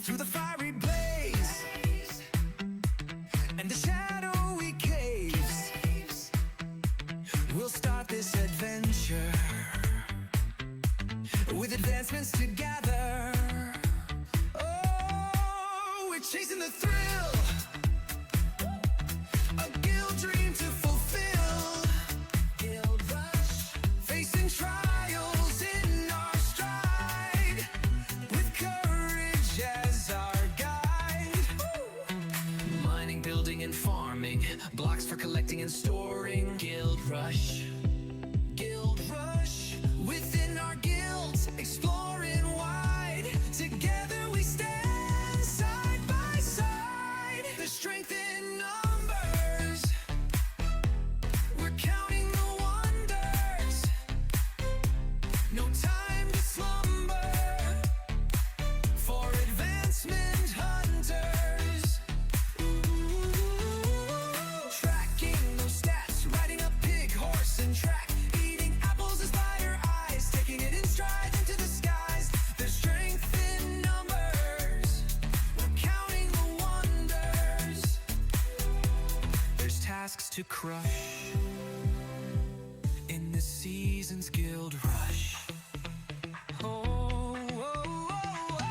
Through the fiery blaze and the shadowy caves, we'll start this adventure with advancements together. Oh, we're chasing the thrill, a guild dream to fulfill. Guild Rush, facing trials in our stride, with courage as our guide. Mining, building, and farming, blocks for collecting and storing. Guild Rush, within our guilds, exploring wide. Together we stand side by side. There's strength in numbers, we're counting the wonders. No time to slumber for advancement hunters. Tracking those stats, riding a big horse and track, eating apples as spider eyes, taking it in stride into the skies. There's strength in numbers, we're counting the wonders. There's tasks to crush in this season's Guild Rush. Oh, oh, oh, oh.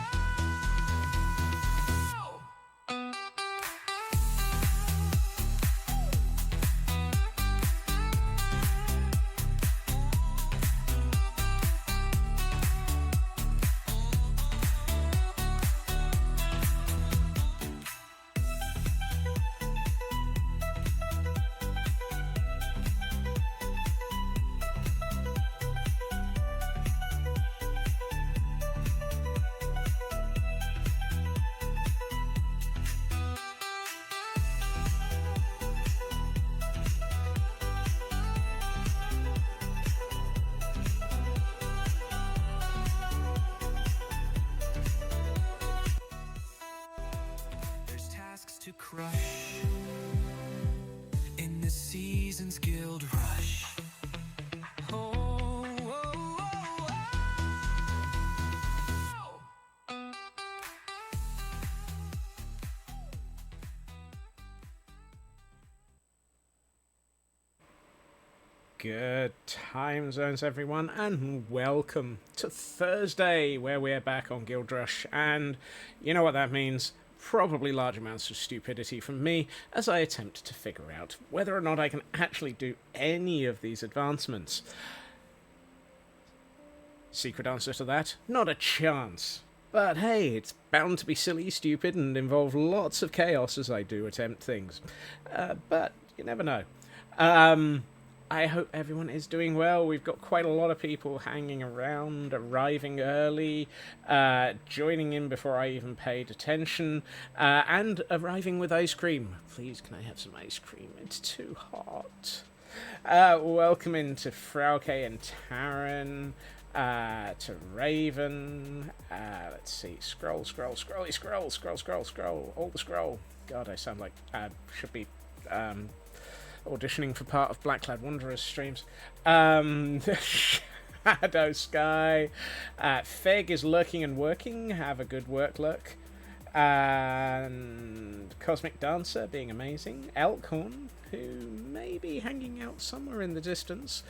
There's tasks to crush in this season's Guild Rush. Oh, oh, oh, oh. Good time zones, everyone, and welcome to Thursday, where we're back on Guild Rush. And you know what that means? Probably large amounts of stupidity from me as I attempt to figure out whether or not I can actually do any of these advancements. Secret answer to that? Not a chance. But hey, it's bound to be silly, stupid, and involve lots of chaos as I do attempt things. But you never know. I hope everyone is doing well. We've got quite a lot of people hanging around, arriving early, joining in before I even paid attention, and arriving with ice cream. Please, can I have some ice cream? It's too hot. Welcome into Frauke and Taran. To Raven. Let's see. Scroll. All the scroll. God, I sound like I should be auditioning for part of Blackcloud Wanderers streams. Shadow Sky. Feg is lurking and working. Have a good work look. And Cosmic Dancer being amazing. Elkhorn, who may be hanging out somewhere in the distance.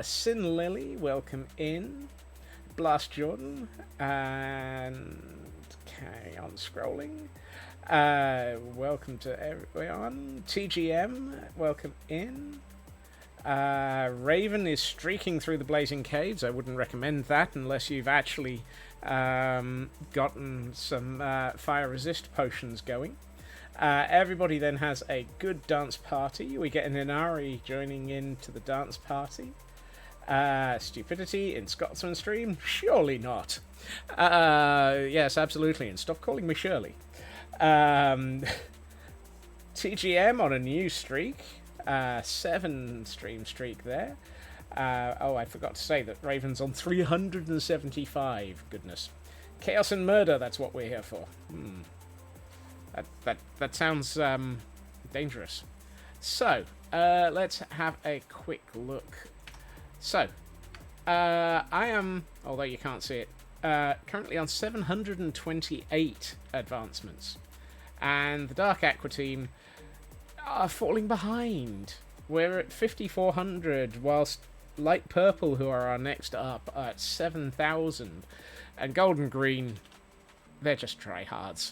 Sin Lily, welcome in. Blast Jordan. And carry on scrolling. Welcome to everyone. TGM, welcome in. Raven is streaking through the blazing caves. I wouldn't recommend that unless you've actually gotten some fire resist potions going. Everybody then has a good dance party. We get an Inari joining in to the dance party. Stupidity in Scotsman stream? Surely not. Yes, absolutely. And stop calling me Shirley. TGM on a new streak. 7 stream streak there. Oh, I forgot to say that Raven's on 375. Goodness. Chaos and murder, that's what we're here for. That sounds dangerous. So, let's have a quick look. So, I am, although you can't see it, currently on 728 advancements. And the Dark Aqua team are falling behind. We're at 5,400, whilst Light Purple, who are our next up, are at 7,000. And Gold and Green, they're just tryhards.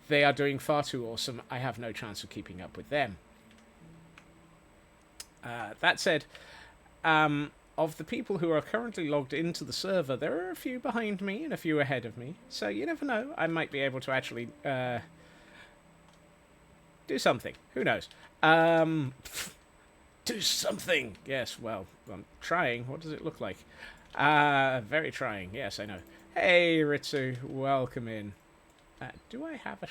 They are doing far too awesome. I have no chance of keeping up with them. That said, of the people who are currently logged into the server, there are a few behind me and a few ahead of me. So you never know. I might be able to actually do something. Who knows? Do something! Yes, well, I'm trying. What does it look like? Very trying. Yes, I know. Hey, Ritsu. Welcome in. Do I have a...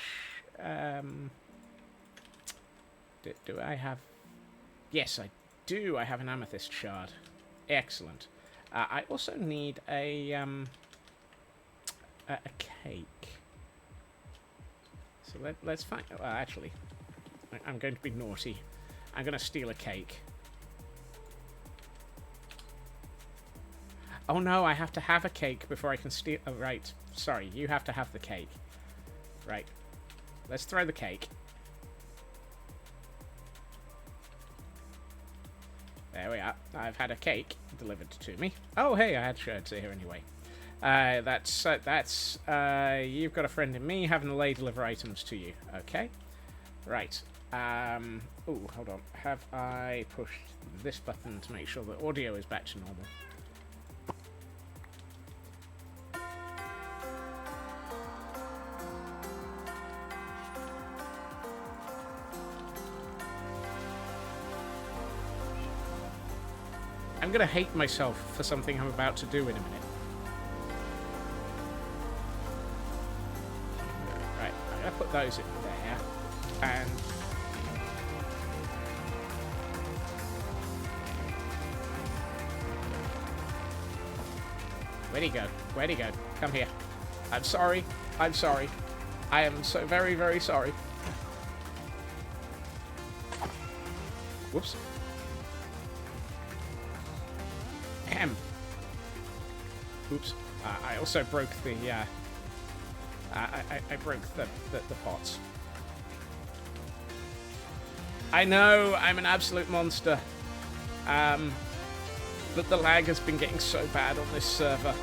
do I have... Yes, I do. I have an amethyst shard. Excellent. I also need a cake. So let's find... Well, actually, I'm going to be naughty. I'm going to steal a cake. Oh no, I have to have a cake before I can steal... Oh, right. Sorry, you have to have the cake. Right. Let's throw the cake. There we are. I've had a cake delivered to me. Oh, hey, I had shirts here anyway. That's you've got a friend in me having the lay deliver items to you. Okay. Right. Oh, hold on. Have I pushed this button to make sure the audio is back to normal? I'm gonna hate myself for something I'm about to do in a minute. Right, I'm gonna put those in there, and... Where'd he go? Where'd he go? Come here. I'm sorry. I'm sorry. I am so very, very sorry. Whoops. Oops. I also broke the, I broke the pots. I know, I'm an absolute monster. But the lag has been getting so bad on this server.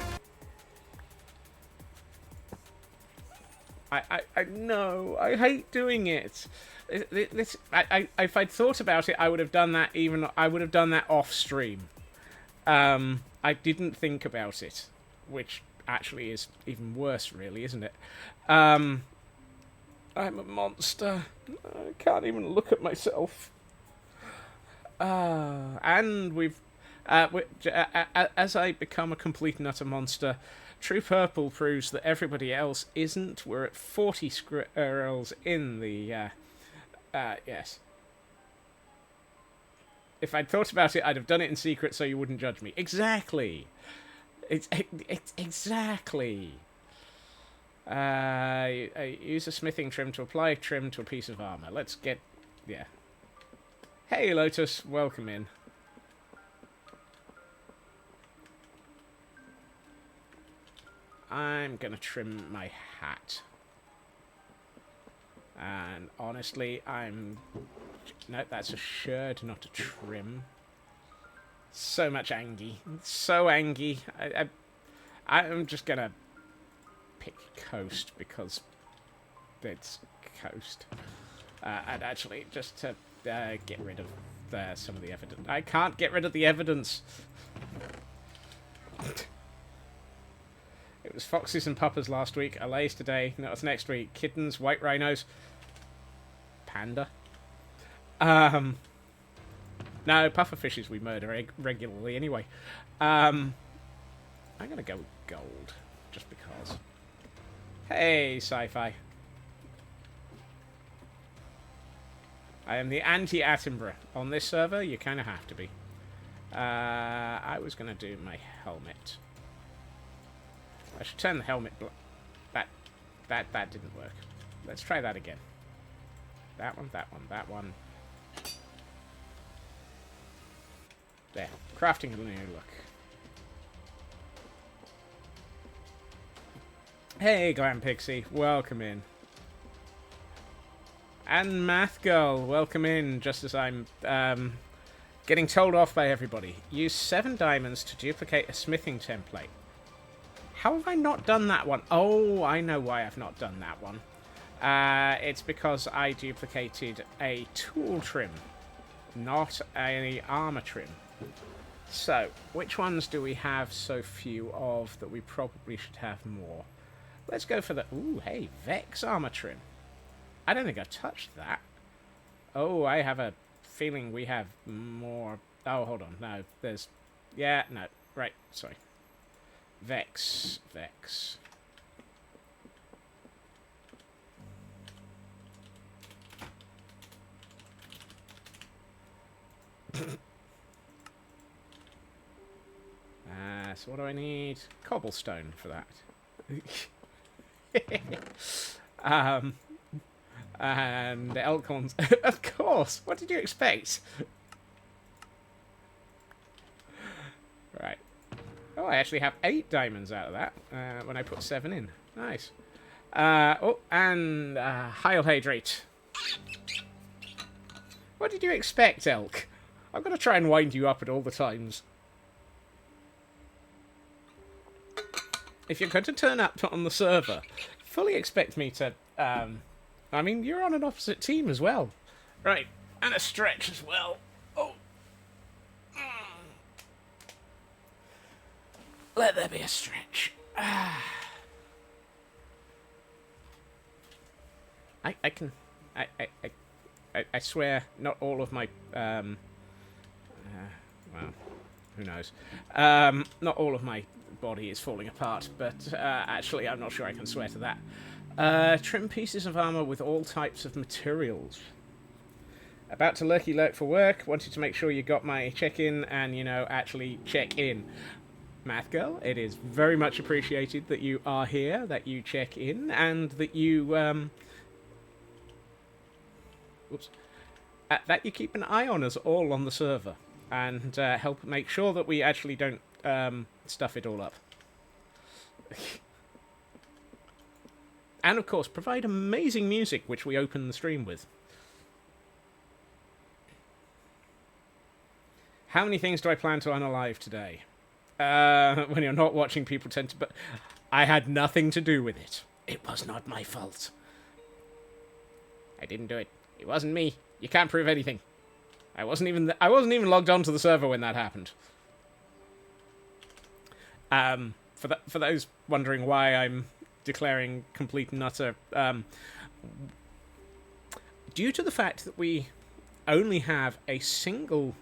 I know, I hate doing it. If I'd thought about it, I would have done that off stream. I didn't think about it, which actually is even worse, really, isn't it? I'm a monster. I can't even look at myself. And as I become a complete and utter monster, True Purple proves that everybody else isn't. We're at 40 squirrels in the, yes. If I'd thought about it, I'd have done it in secret so you wouldn't judge me. Exactly. It's exactly. Use a smithing trim to apply trim to a piece of armor. Let's get... Yeah. Hey, Lotus. Welcome in. I'm gonna trim my hat. And honestly, No, that's a shirt, not a trim. So much Angie. So Angie. I'm just gonna pick Coast because it's Coast. And actually, just to get rid of some of the evidence. I can't get rid of the evidence. It was foxes and puppers last week. Allays today. No, it's next week. Kittens, white rhinos, panda. No, pufferfishes we murder regularly anyway. I'm gonna go with gold, just because. Hey, sci-fi. I am the anti-Attenborough. On this server, you kind of have to be. I was gonna do my helmet. I should turn the helmet black. That didn't work. Let's try that again. That one, that one, that one. There. Crafting a new look. Hey, Glam Pixie. Welcome in. And Math Girl. Welcome in, just as I'm getting told off by everybody. Use 7 diamonds to duplicate a smithing template. How have I not done that one? Oh, I know why I've not done that one. It's because I duplicated a tool trim, not any armor trim. So, which ones do we have so few of that we probably should have more? Let's go for the... Ooh, hey, Vex armor trim. I don't think I've touched that. Oh, I have a feeling we have more... Oh, hold on. No, there's... Yeah, no. Right, sorry. Vex. So what do I need? Cobblestone for that. And Elkhorns. Of course! What did you expect? Right. Oh, I actually have 8 diamonds out of that when I put 7 in. Nice. Oh, and Hydrate. What did you expect, Elk? I'm going to try and wind you up at all the times. If you're going to turn up on the server, fully expect me to... I mean, you're on an opposite team as well. Right, and a stretch as well. Oh. Let there be a stretch. I swear, not all of my... well, who knows. Not all of my body is falling apart, but actually I'm not sure I can swear to that. Trim pieces of armor with all types of materials. About to lurky lurk for work. Wanted to make sure you got my check-in and, you know, actually check in. Math Girl, it is very much appreciated that you are here, that you check in, and that you, that you keep an eye on us all on the server, and help make sure that we actually don't stuff it all up. And, of course, provide amazing music, which we open the stream with. How many things do I plan to unalive today? When you're not watching, people tend to... But I had nothing to do with it. It was not my fault. I didn't do it. It wasn't me. You can't prove anything. I wasn't even logged onto the server when that happened. For those wondering why I'm declaring complete and utter... due to the fact that we only have a single...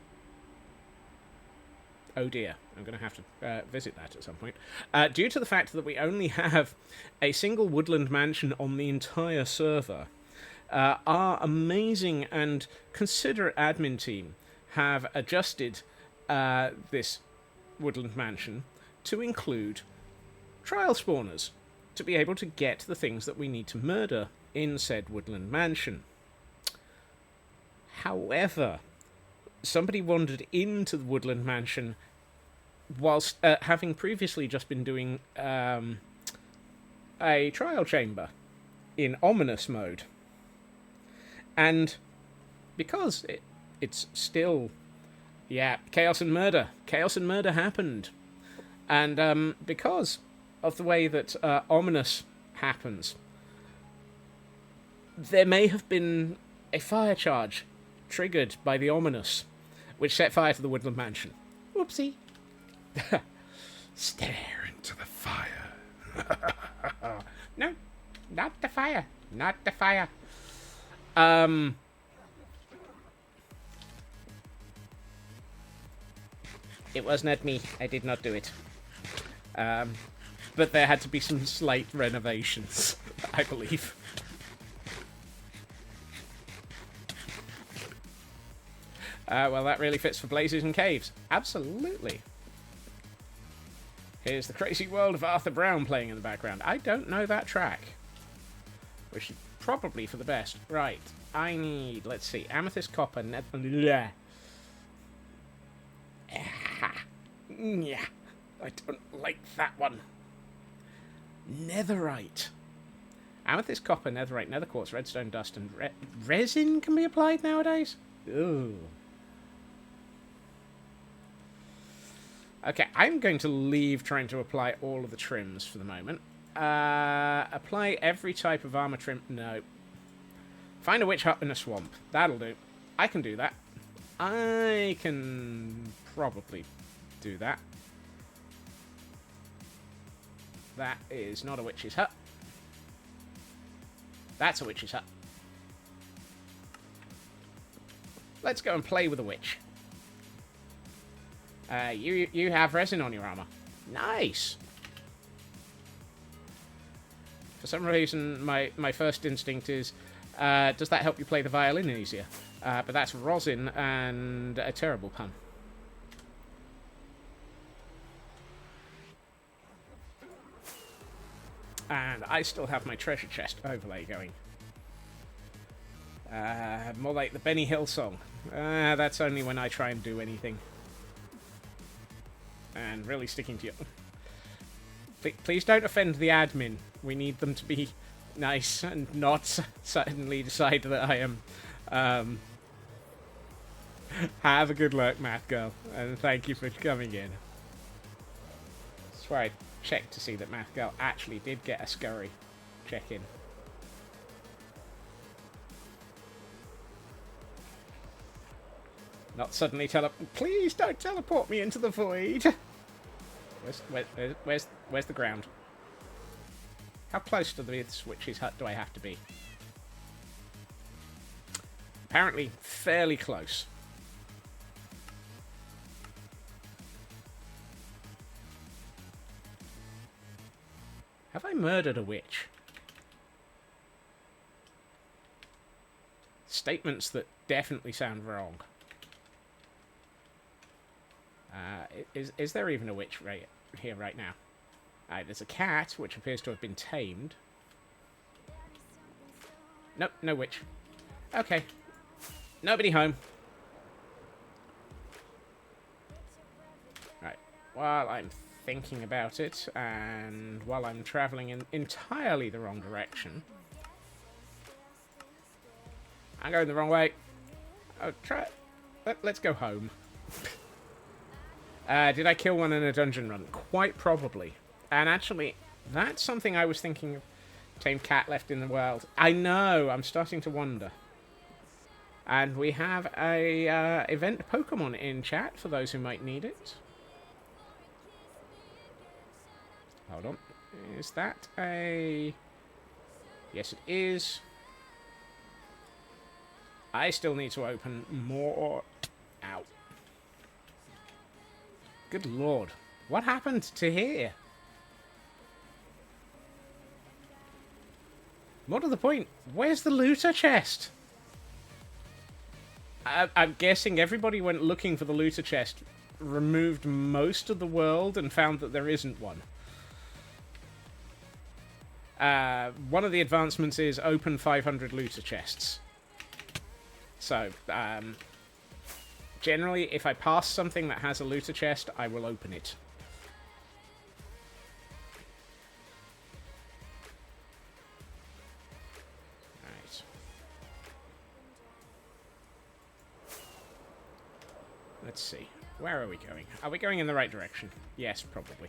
Oh dear, I'm going to have to visit that at some point. Due to the fact that we only have a single woodland mansion on the entire server, our amazing and considerate admin team have adjusted this woodland mansion to include trial spawners to be able to get the things that we need to murder in said woodland mansion. However, somebody wandered into the woodland mansion whilst having previously just been doing a trial chamber in ominous mode. And because it's still, chaos and murder. Chaos and murder happened. And because of the way that ominous happens, there may have been a fire charge triggered by the ominous, which set fire to the woodland mansion. Whoopsie. Stare into the fire. No, not the fire. Not the fire. It was not me. I did not do it. But there had to be some slight renovations, I believe. Well, that really fits for Blazes and Caves. Absolutely. Here's The Crazy World of Arthur Brown playing in the background. I don't know that track. Which is probably for the best. Right. I need, let's see, amethyst, copper, yeah. I don't like that one. Netherite. Amethyst, copper, netherite, nether quartz, redstone, dust, and resin can be applied nowadays? Ooh. Okay, I'm going to leave trying to apply all of the trims for the moment. Apply every type of armor trim. No. Find a witch hut in a swamp. That'll do. I can do that. I can probably do that. That is not a witch's hut. That's a witch's hut. Let's go and play with a witch. You have resin on your armor. Nice. For some reason, my first instinct is, does that help you play the violin easier? But that's rosin and a terrible pun. And I still have my treasure chest overlay going. More like the Benny Hill song. That's only when I try and do anything. And really sticking to you. Please don't offend the admin. We need them to be nice and not suddenly decide that I am... Have a good luck, Math Girl. And thank you for coming in. That's why I checked to see that Math Girl actually did get a scurry check-in. Not suddenly please don't teleport me into the void. Where's the ground? How close to the witch's hut do I have to be? Apparently, fairly close. Have I murdered a witch? Statements that definitely sound wrong. Is there even a witch right here right now? There's a cat, which appears to have been tamed. Nope, no witch. Okay. Nobody home. Right. While I'm thinking about it, and while I'm traveling in entirely the wrong direction... I'm going the wrong way. Oh, let's go home. Did I kill one in a dungeon run? Quite probably. And actually, that's something I was thinking of. Tamed cat left in the world. I know, I'm starting to wonder. And we have a event Pokemon in chat for those who might need it. Hold on. Is that a... Yes, it is. I still need to open more... Ow. Good lord. What happened to here? More to the point, where's the looter chest? I'm guessing everybody went looking for the looter chest removed most of the world and found that there isn't one. One of the advancements is open 500 looter chests. So, generally, if I pass something that has a looter chest, I will open it. Right. Let's see. Where are we going? Are we going in the right direction? Yes, probably.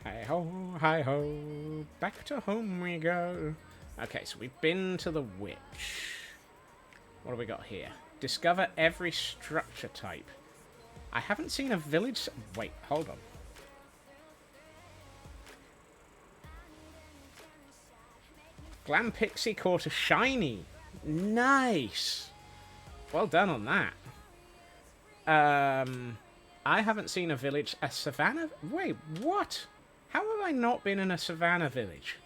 Hi-ho, hi-ho, back to home we go. Okay, so we've been to the witch. What have we got here? Discover every structure type. I haven't seen a village... Wait, hold on. Glam Pixie caught a shiny. Nice. Well done on that. I haven't seen a village... A savannah... Wait, what? How have I not been in a savannah village?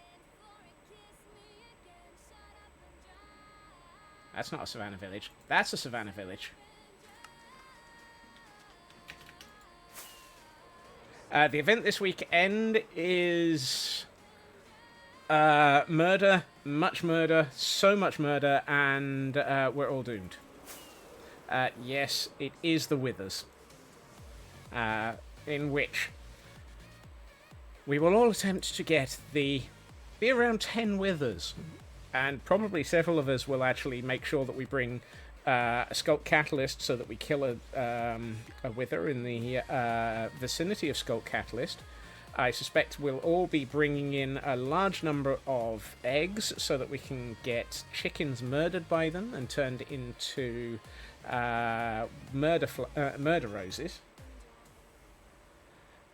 That's not a savannah village. That's a savannah village. The event this weekend is... murder, much murder, so much murder, and we're all doomed. Yes, it is the Withers. In which we will all attempt to get be around 10 Withers. And probably several of us will actually make sure that we bring a Sculpt Catalyst so that we kill a Wither in the vicinity of Sculpt Catalyst. I suspect we'll all be bringing in a large number of eggs so that we can get chickens murdered by them and turned into murder roses.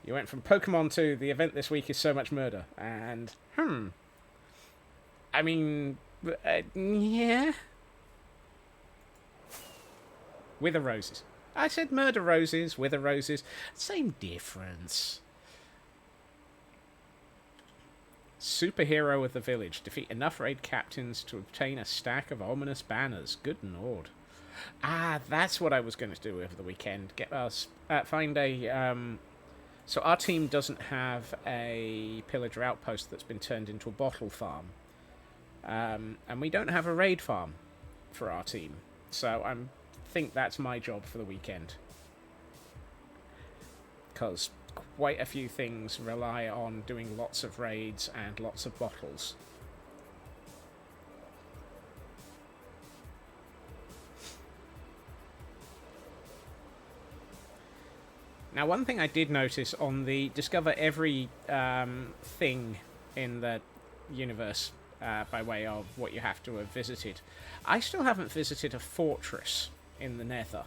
You went from Pokemon to the event this week is so much murder. And, I mean, yeah. Wither roses. I said murder roses, wither roses. Same difference. Superhero of the village. Defeat enough raid captains to obtain a stack of ominous banners. Good lord. Ah, that's what I was going to do over the weekend. Get us... find a... So our team doesn't have a pillager outpost that's been turned into a bottle farm. And we don't have a raid farm for our team. So I think that's my job for the weekend. Because quite a few things rely on doing lots of raids and lots of bottles. Now, one thing I did notice on the discover every thing in the universe by way of what you have to have visited, I still haven't visited a fortress in the Nether.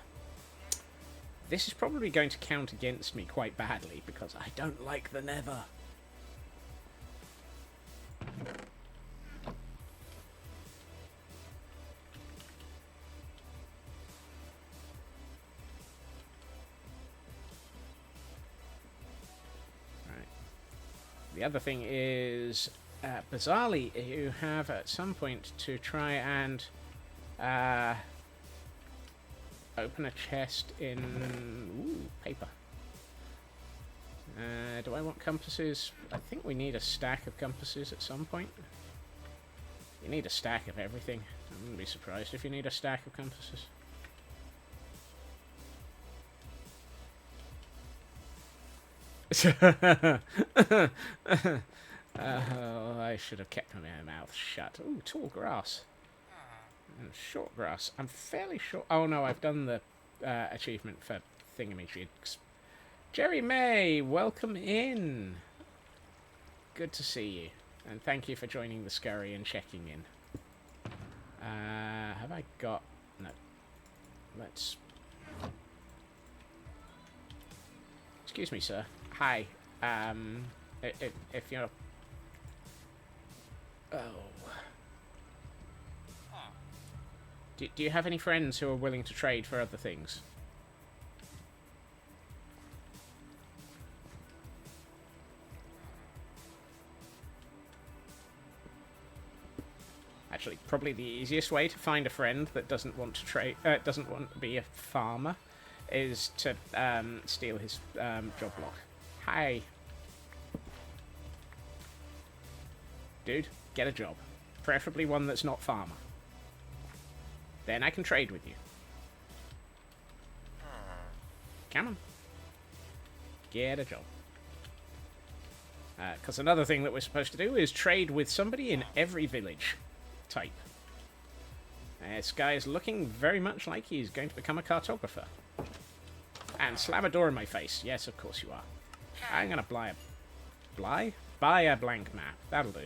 This is probably going to count against me quite badly because I don't like the Nether. The other thing is, bizarrely, you have at some point to try and open a chest in... Ooh, paper. Do I want compasses? I think we need a stack of compasses at some point. You need a stack of everything. I wouldn't be surprised if you need a stack of compasses. I should have kept my mouth shut. Ooh, tall grass. And short grass. I'm fairly sure... Oh no, I've done the achievement for thingamajigs. Jerry May, welcome in. Good to see you. And thank you for joining the scurry and checking in. Have I got... No. Let's... Excuse me, sir. Hi. If you're... Oh. Do you have any friends who are willing to trade for other things? Actually, probably the easiest way to find a friend that doesn't want to trade, doesn't want to be a farmer, is to steal his job block. Hi, dude, get a job, preferably one that's not farmer. Then I can trade with you. Come on, get a job. Because another thing that we're supposed to do is trade with somebody in every village type. This guy is looking very much like he's going to become a cartographer. And slam a door in my face. Yes, of course you are. I'm going to buy a blank map. That'll do.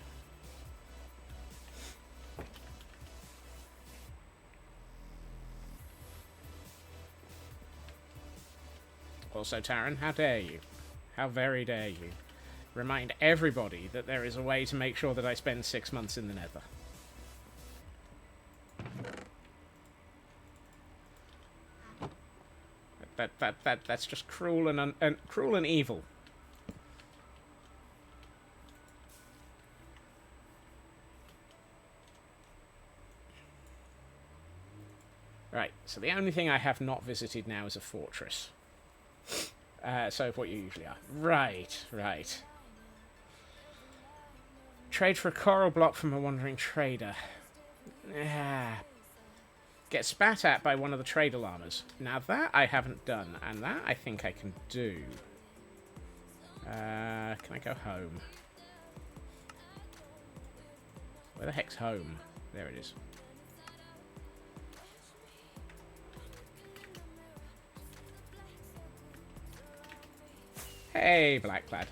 Also, Taran, how dare you? How very dare you? Remind everybody that there is a way to make sure that I spend 6 months in the Nether. That's just cruel and cruel and evil. Right, so the only thing I have not visited now is a fortress. So what you usually are. Right. Trade for a coral block from a wandering trader. Get spat at by one of the trader llamas. Now that I haven't done, and that I think I can do. Can I go home? Where the heck's home? There it is. Hey, Blackclad.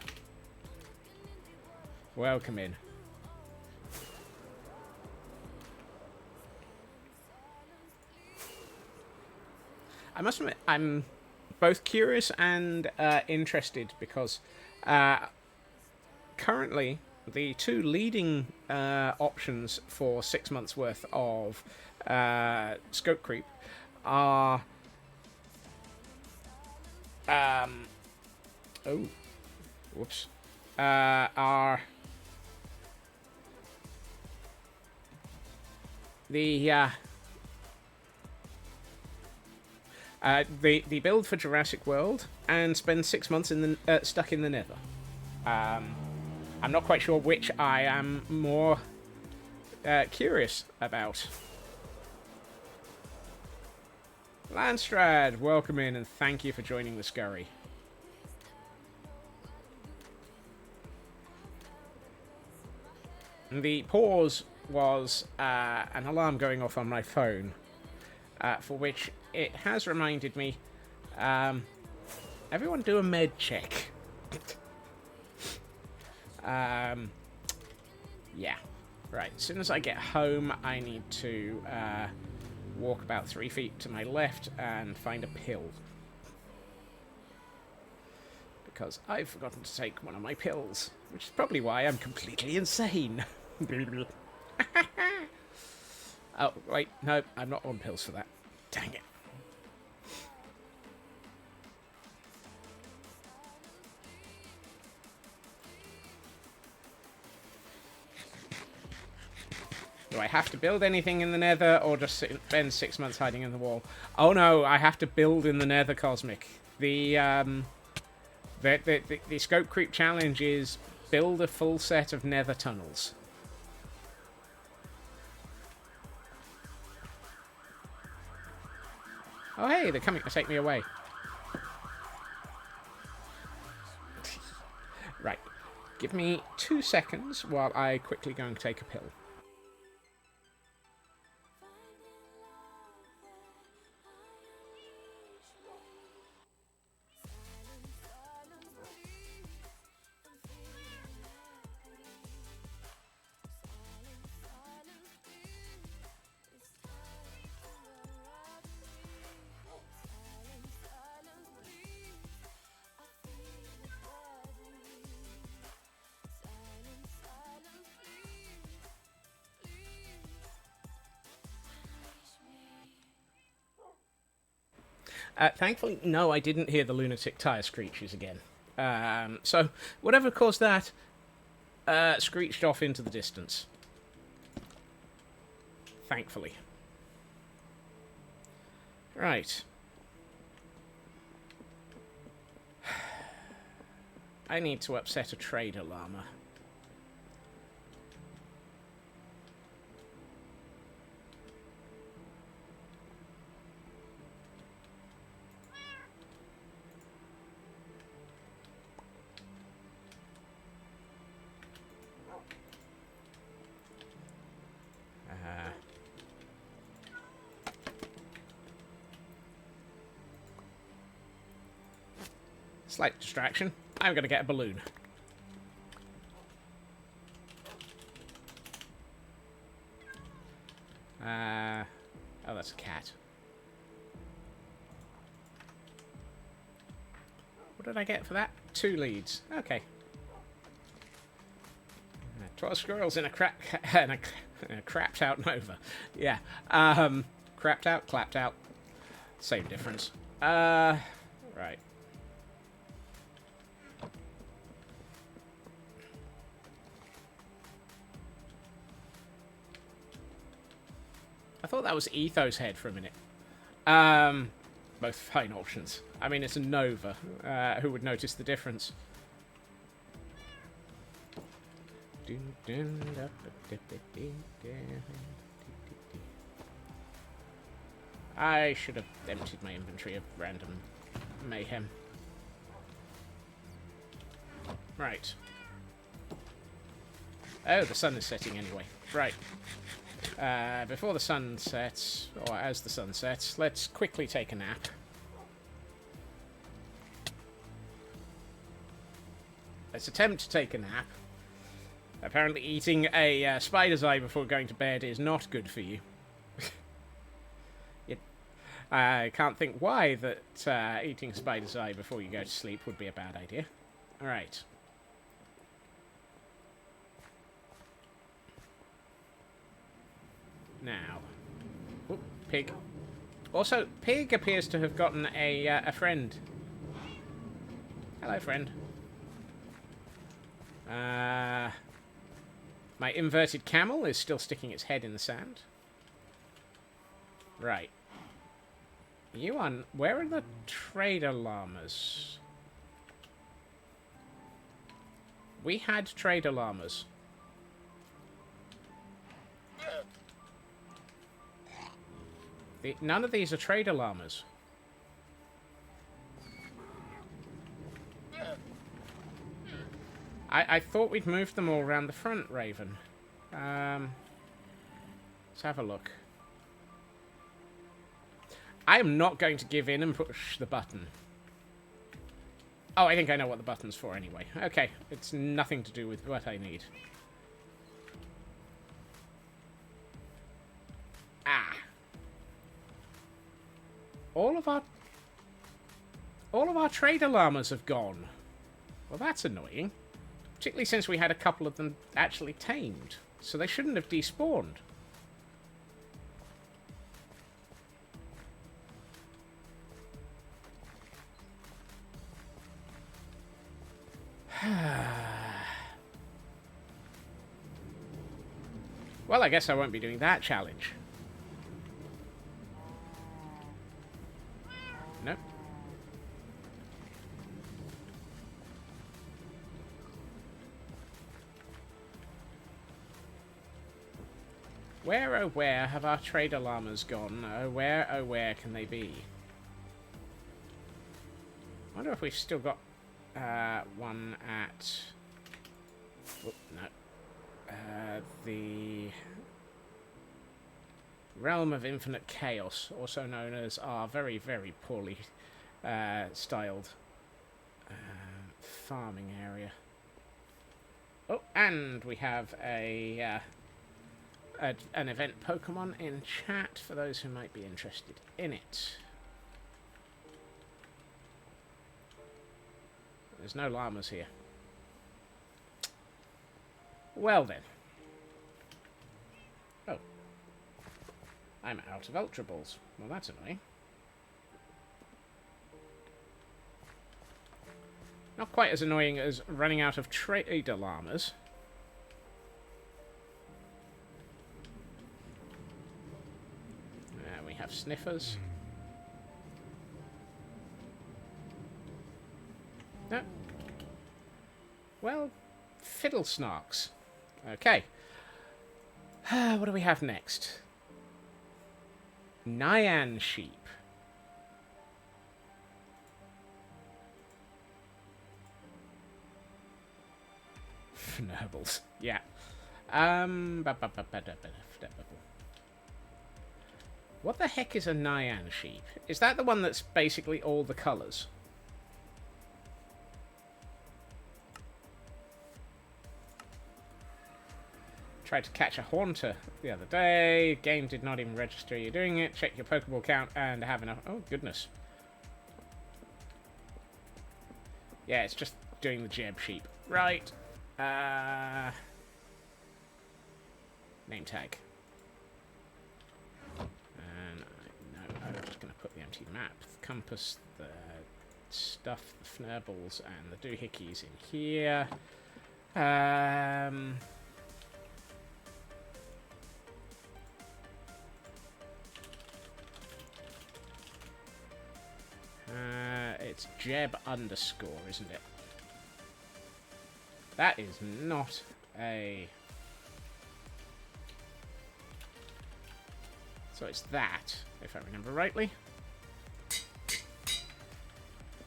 Welcome in. I must admit, I'm both curious and interested because currently the two leading options for 6 months worth of scope creep are are the build for Jurassic World and spend 6 months in the stuck in the Nether. I'm not quite sure which I am more curious about. Landstrad, welcome in and thank you for joining the scurry. The pause was an alarm going off on my phone, for which it has reminded me, everyone do a med check. Yeah. Right, as soon as I get home, I need to walk about 3 feet to my left and find a pill. Because I've forgotten to take one of my pills, which is probably why I'm completely insane. Oh, wait, no, I'm not on pills for that. Dang it. Do I have to build anything in the Nether, or just spend 6 months hiding in the wall? Oh no, I have to build in the Nether, Cosmic. The scope creep challenge is build a full set of Nether tunnels. Oh hey, they're coming to take me away. Right, give me 2 seconds while I quickly go and take a pill. Thankfully, no, I didn't hear the lunatic tire screeches again. So, whatever caused that, screeched off into the distance. Thankfully. Right. I need to upset a trader llama. Slight distraction. I'm going to get a balloon. Oh, that's a cat. What did I get for that? 2 leads. Okay. 12 squirrels in a crapped out Nova. Yeah. Crapped out, clapped out. Same difference. Right. I thought that was Ethos Head for a minute. Both fine options. I mean, it's a Nova. Who would notice the difference? I should have emptied my inventory of random mayhem. Right. Oh, the sun is setting anyway. Right. Before the sun sets, or as the sun sets, let's quickly take a nap. Let's attempt to take a nap. Apparently eating a spider's eye before going to bed is not good for you. I can't think why that eating spider's eye before you go to sleep would be a bad idea. Alright. Now. Oop, Pig. Also, Pig appears to have gotten a friend. Hello, friend. My inverted camel is still sticking its head in the sand. Right. You on... Where are the trader llamas? We had trader llamas. None of these are trader llamas. I thought we'd moved them all around the front, Raven. Let's have a look. I am not going to give in and push the button. Oh, I think I know what the button's for anyway. Okay, it's nothing to do with what I need. Ah. All of our trader llamas have gone. Well, that's annoying. Particularly since we had a couple of them actually tamed. So they shouldn't have despawned. Well, I guess I won't be doing that challenge. Nope. Where, oh where, have our trader llamas gone? Oh where can they be? I wonder if we've still got one at... Oh, no. The Realm of Infinite Chaos, also known as our very, very poorly styled farming area. Oh, and we have an event Pokemon in chat for those who might be interested in it. There's no llamas here. Well then. Oh. I'm out of Ultra Balls. Well, that's annoying. Not quite as annoying as running out of trader llamas. have sniffers. No. Well, fiddle snarks. Okay. What do we have next? Nyan sheep. Fnurbles. Yeah. What the heck is a Nyan sheep? Is that the one that's basically all the colours? Tried to catch a Haunter the other day. Game did not even register you doing it. Check your Pokeball count and have enough. Oh, goodness. Yeah, it's just doing the Jeb sheep. Right. Name tag. And I'm just going to put the empty map, the compass, the stuff, the Fnurbles, and the Doohickeys in here. It's Jeb underscore, isn't it? That is not a... So it's that, if I remember rightly.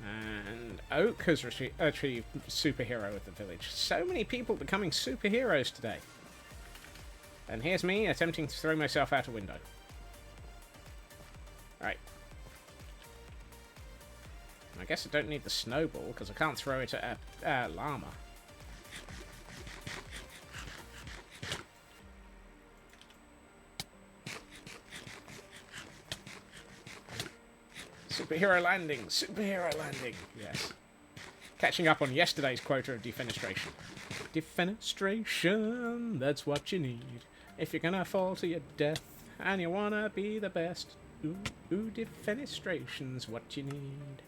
And Oak has achieved superhero of the village. So many people becoming superheroes today. And here's me attempting to throw myself out a window. Right. I guess I don't need the snowball, because I can't throw it at a llama. Superhero landing! Superhero landing! Yes. Catching up on yesterday's quota of defenestration. Defenestration, that's what you need. If you're gonna fall to your death, and you wanna be the best. Ooh, defenestration's what you need.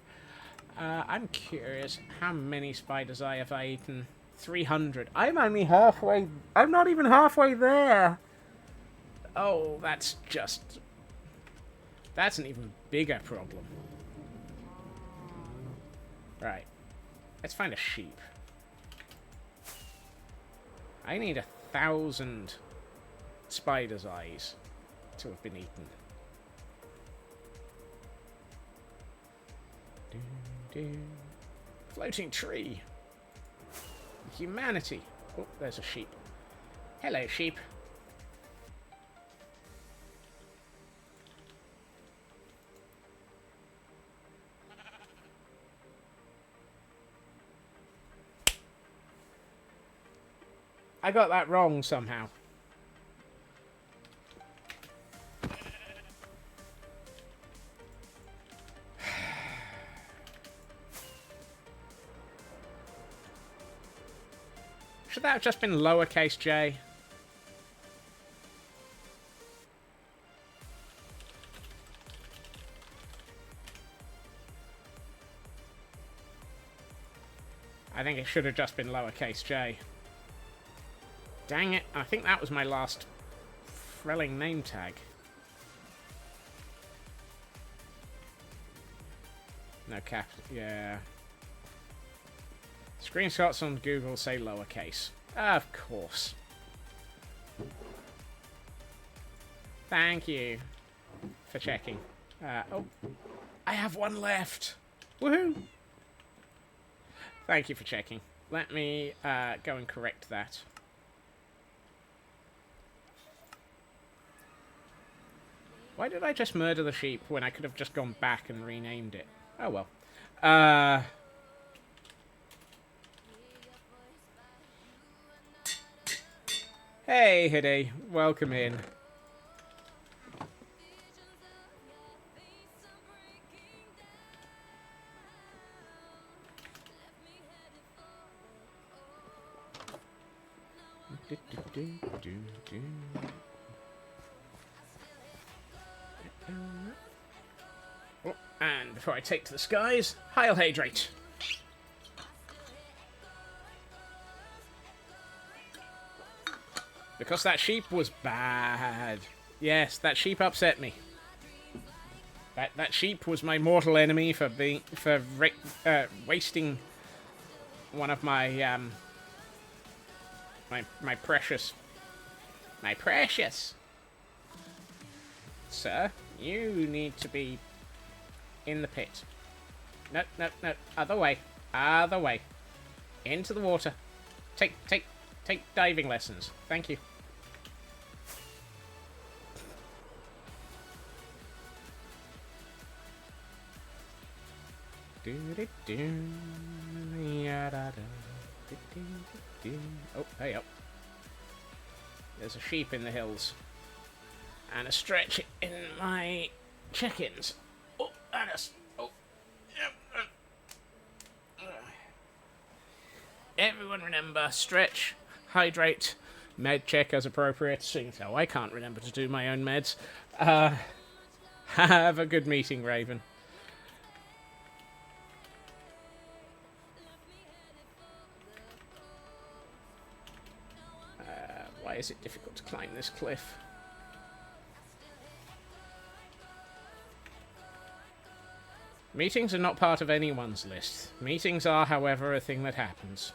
I'm curious how many spiders I have eaten. 300. I'm only halfway... I'm not even halfway there! Oh, that's just... That's an even bigger problem. Right. Let's find a sheep. I need 1,000 spider's eyes to have been eaten. Floating tree. Humanity. Oh, there's a sheep. Hello, sheep. I got that wrong somehow. Should that have just been lowercase j? I think it should have just been lowercase j. Dang it, I think that was my last Frelling name tag. No cap, yeah. Screenshots on Google say lowercase. Of course. Thank you for checking. Oh, I have one left. Woohoo! Thank you for checking. Let me go and correct that. Why did I just murder the sheep when I could have just gone back and renamed it? Oh well. Hey, Hiddy. Welcome in. Oh, and before I take to the skies, Heil Hydrate. Because that sheep was bad. Yes, that sheep upset me. That sheep was my mortal enemy for wasting one of my my precious. Sir, you need to be in the pit. No, no, no. Other way. Other way. Into the water. Take diving lessons. Thank you. Oh, hey up. There's a sheep in the hills. And a stretch in my check-ins. Oh, and oh. Everyone remember, stretch, hydrate, med check as appropriate. Seeing so I can't remember to do my own meds. Have a good meeting, Raven. Why is it difficult to climb this cliff? Meetings are not part of anyone's list. Meetings are, however, a thing that happens.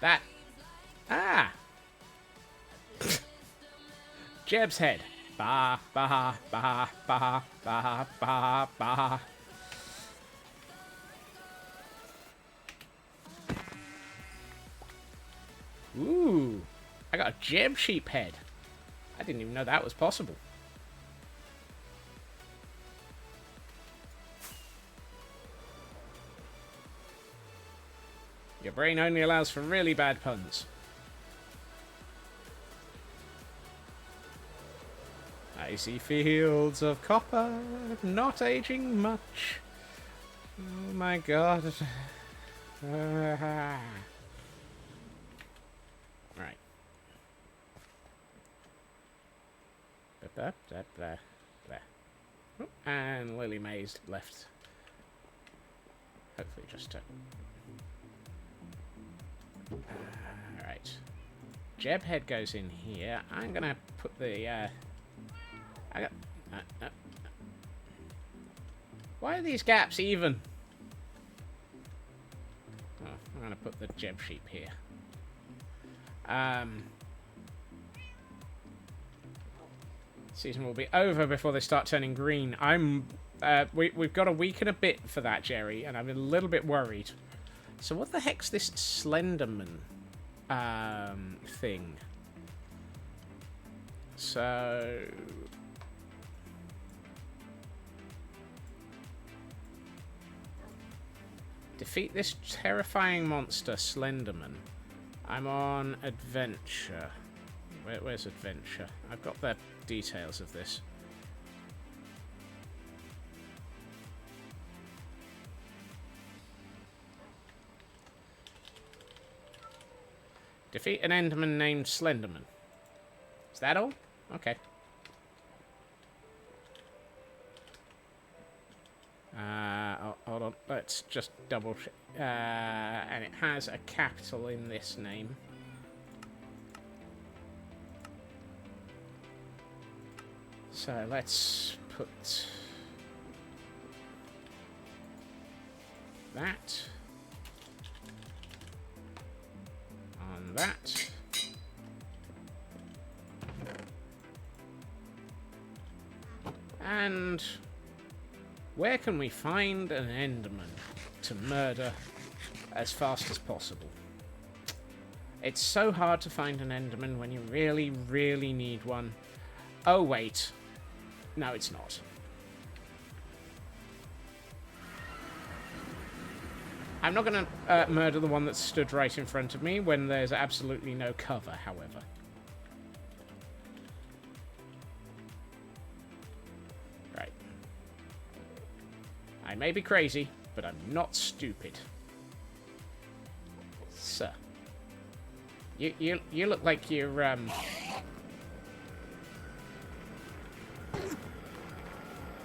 That. Ah! Jeb's head. Bah, bah, bah, bah, bah, bah, bah. Ooh. I got a Jeb sheep head. I didn't even know that was possible. Your brain only allows for really bad puns. I see fields of copper, not aging much. Oh my god. Right. And Lily May's left. Hopefully just to... Alright. Jeb head goes in here. I'm gonna put the, I got... Why are these gaps even? Oh, I'm gonna put the Jeb sheep here. Season will be over before they start turning green. We've got a week and a bit for that, Jerry, and I'm a little bit worried. So what the heck's this Slenderman thing? So... Defeat this terrifying monster, Slenderman. I'm on adventure. Where's adventure? I've got the details of this. Defeat an Enderman named Slenderman. Is that all? Okay. Hold on. Let's just double check. And it has a capital in this name. So let's put that on that. And where can we find an Enderman to murder as fast as possible? It's so hard to find an Enderman when you really, really need one. Oh, wait. No, it's not. I'm not going to murder the one that stood right in front of me when there's absolutely no cover, however. Right. I may be crazy, but I'm not stupid. Sir. You look like you're,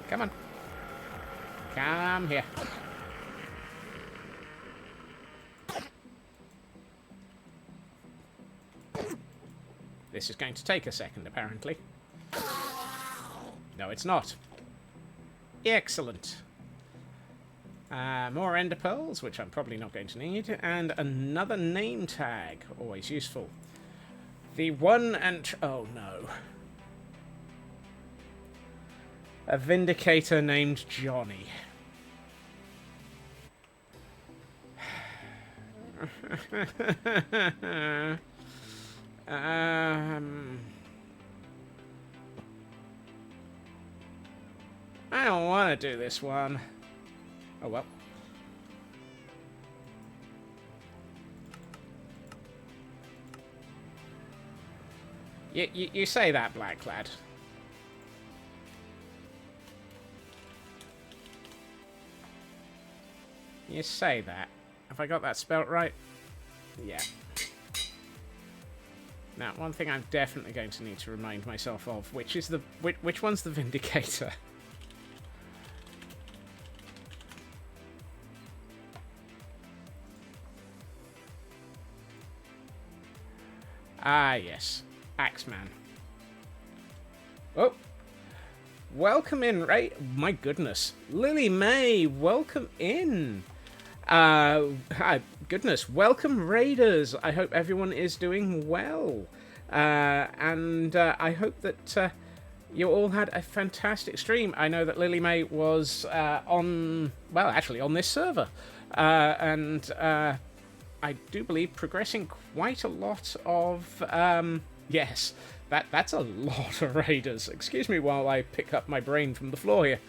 Come on. Come here. This is going to take a second, apparently. No, it's not. Excellent. More ender pearls, which I'm probably not going to need, and another name tag, always useful. The one and... oh no. A Vindicator named Johnny. I don't want to do this one. Oh well. You say that, Black Lad. You say that. Have I got that spelt right? Yeah. Now, one thing I'm definitely going to need to remind myself of, which is the... which one's the Vindicator? Ah, yes. Axeman. Oh! Welcome in, right? My goodness. Lily May, welcome in! Hi, goodness, welcome Raiders. I hope everyone is doing well. And I hope that you all had a fantastic stream. I know that Lily May was on this server. And I do believe progressing quite a lot of... yes, that's a lot of Raiders. Excuse me while I pick up my brain from the floor here.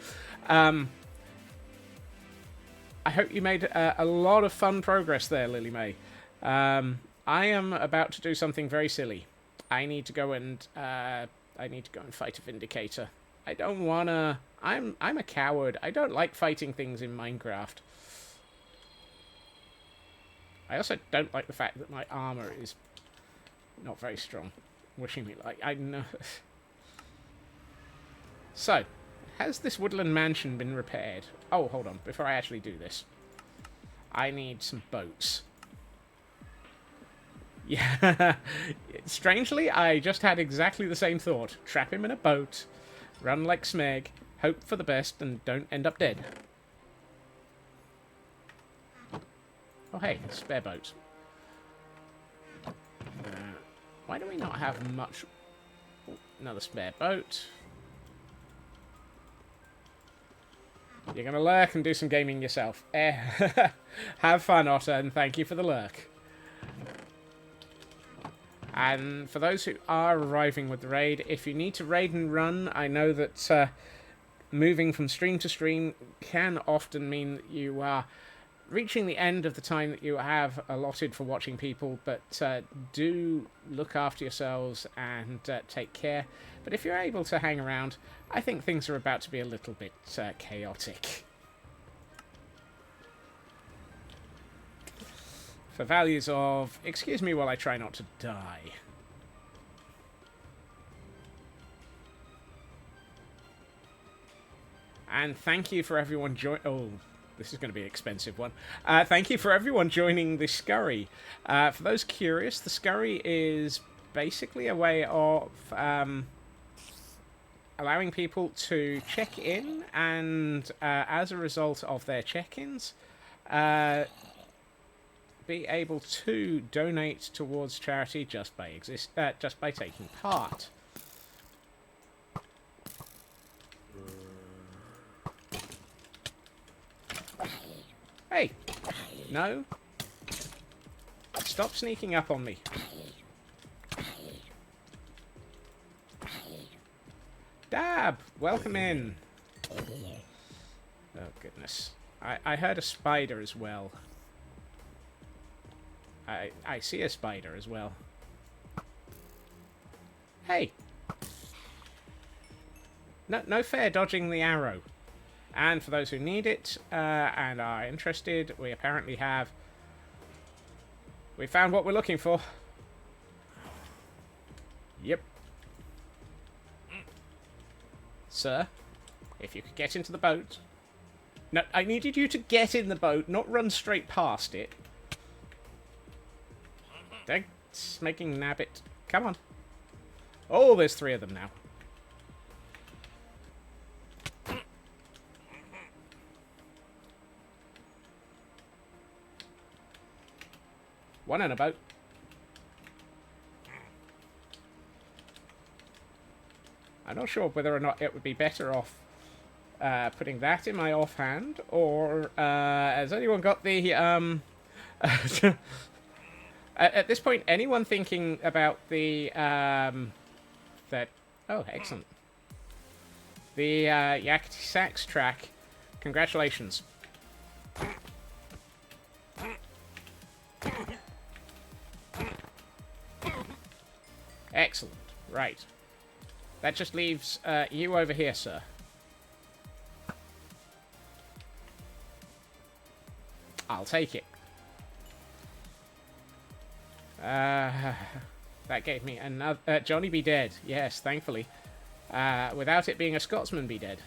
I hope you made a lot of fun progress there, Lily May. I am about to do something very silly. I need to go and fight a Vindicator. I don't wanna. I'm a coward. I don't like fighting things in Minecraft. I also don't like the fact that my armor is not very strong. Wishing me like I know. So. Has this woodland mansion been repaired? Oh, hold on. Before I actually do this. I need some boats. Yeah. Strangely, I just had exactly the same thought. Trap him in a boat. Run like Smeg. Hope for the best and don't end up dead. Oh, hey. Spare boat. Why do we not have much... Oh, another spare boat. You're going to lurk and do some gaming yourself. Have fun, Otter, and thank you for the lurk. And for those who are arriving with the raid, if you need to raid and run, I know that moving from stream to stream can often mean that you are reaching the end of the time that you have allotted for watching people, but do look after yourselves and take care. But if you're able to hang around, I think things are about to be a little bit chaotic. For values of... excuse me while I try not to die. And thank you for everyone oh, this is going to be an expensive one. Thank you for everyone joining the Scurry. For those curious, the Scurry is basically a way of... allowing people to check in, and as a result of their check-ins, be able to donate towards charity just by taking part. Hey, no, stop sneaking up on me. Dab, welcome in. Oh, goodness. I heard a spider as well. I see a spider as well. Hey. No fair dodging the arrow. And for those who need it and are interested, we apparently have... we found what we're looking for. Yep. Sir, if you could get into the boat... No, I needed you to get in the boat, not run straight past it. Thanks, making nabbit. Come on. Oh, there's 3 of them now. One in a boat. I'm not sure whether or not it would be better off putting that in my offhand, or has anyone got the at this point, anyone thinking about the that? Oh, excellent. The Yakety Sax track. Congratulations. Excellent. Right. That just leaves you over here, sir. I'll take it. That gave me another... Johnny be dead. Yes, thankfully. Without it being a Scotsman be dead.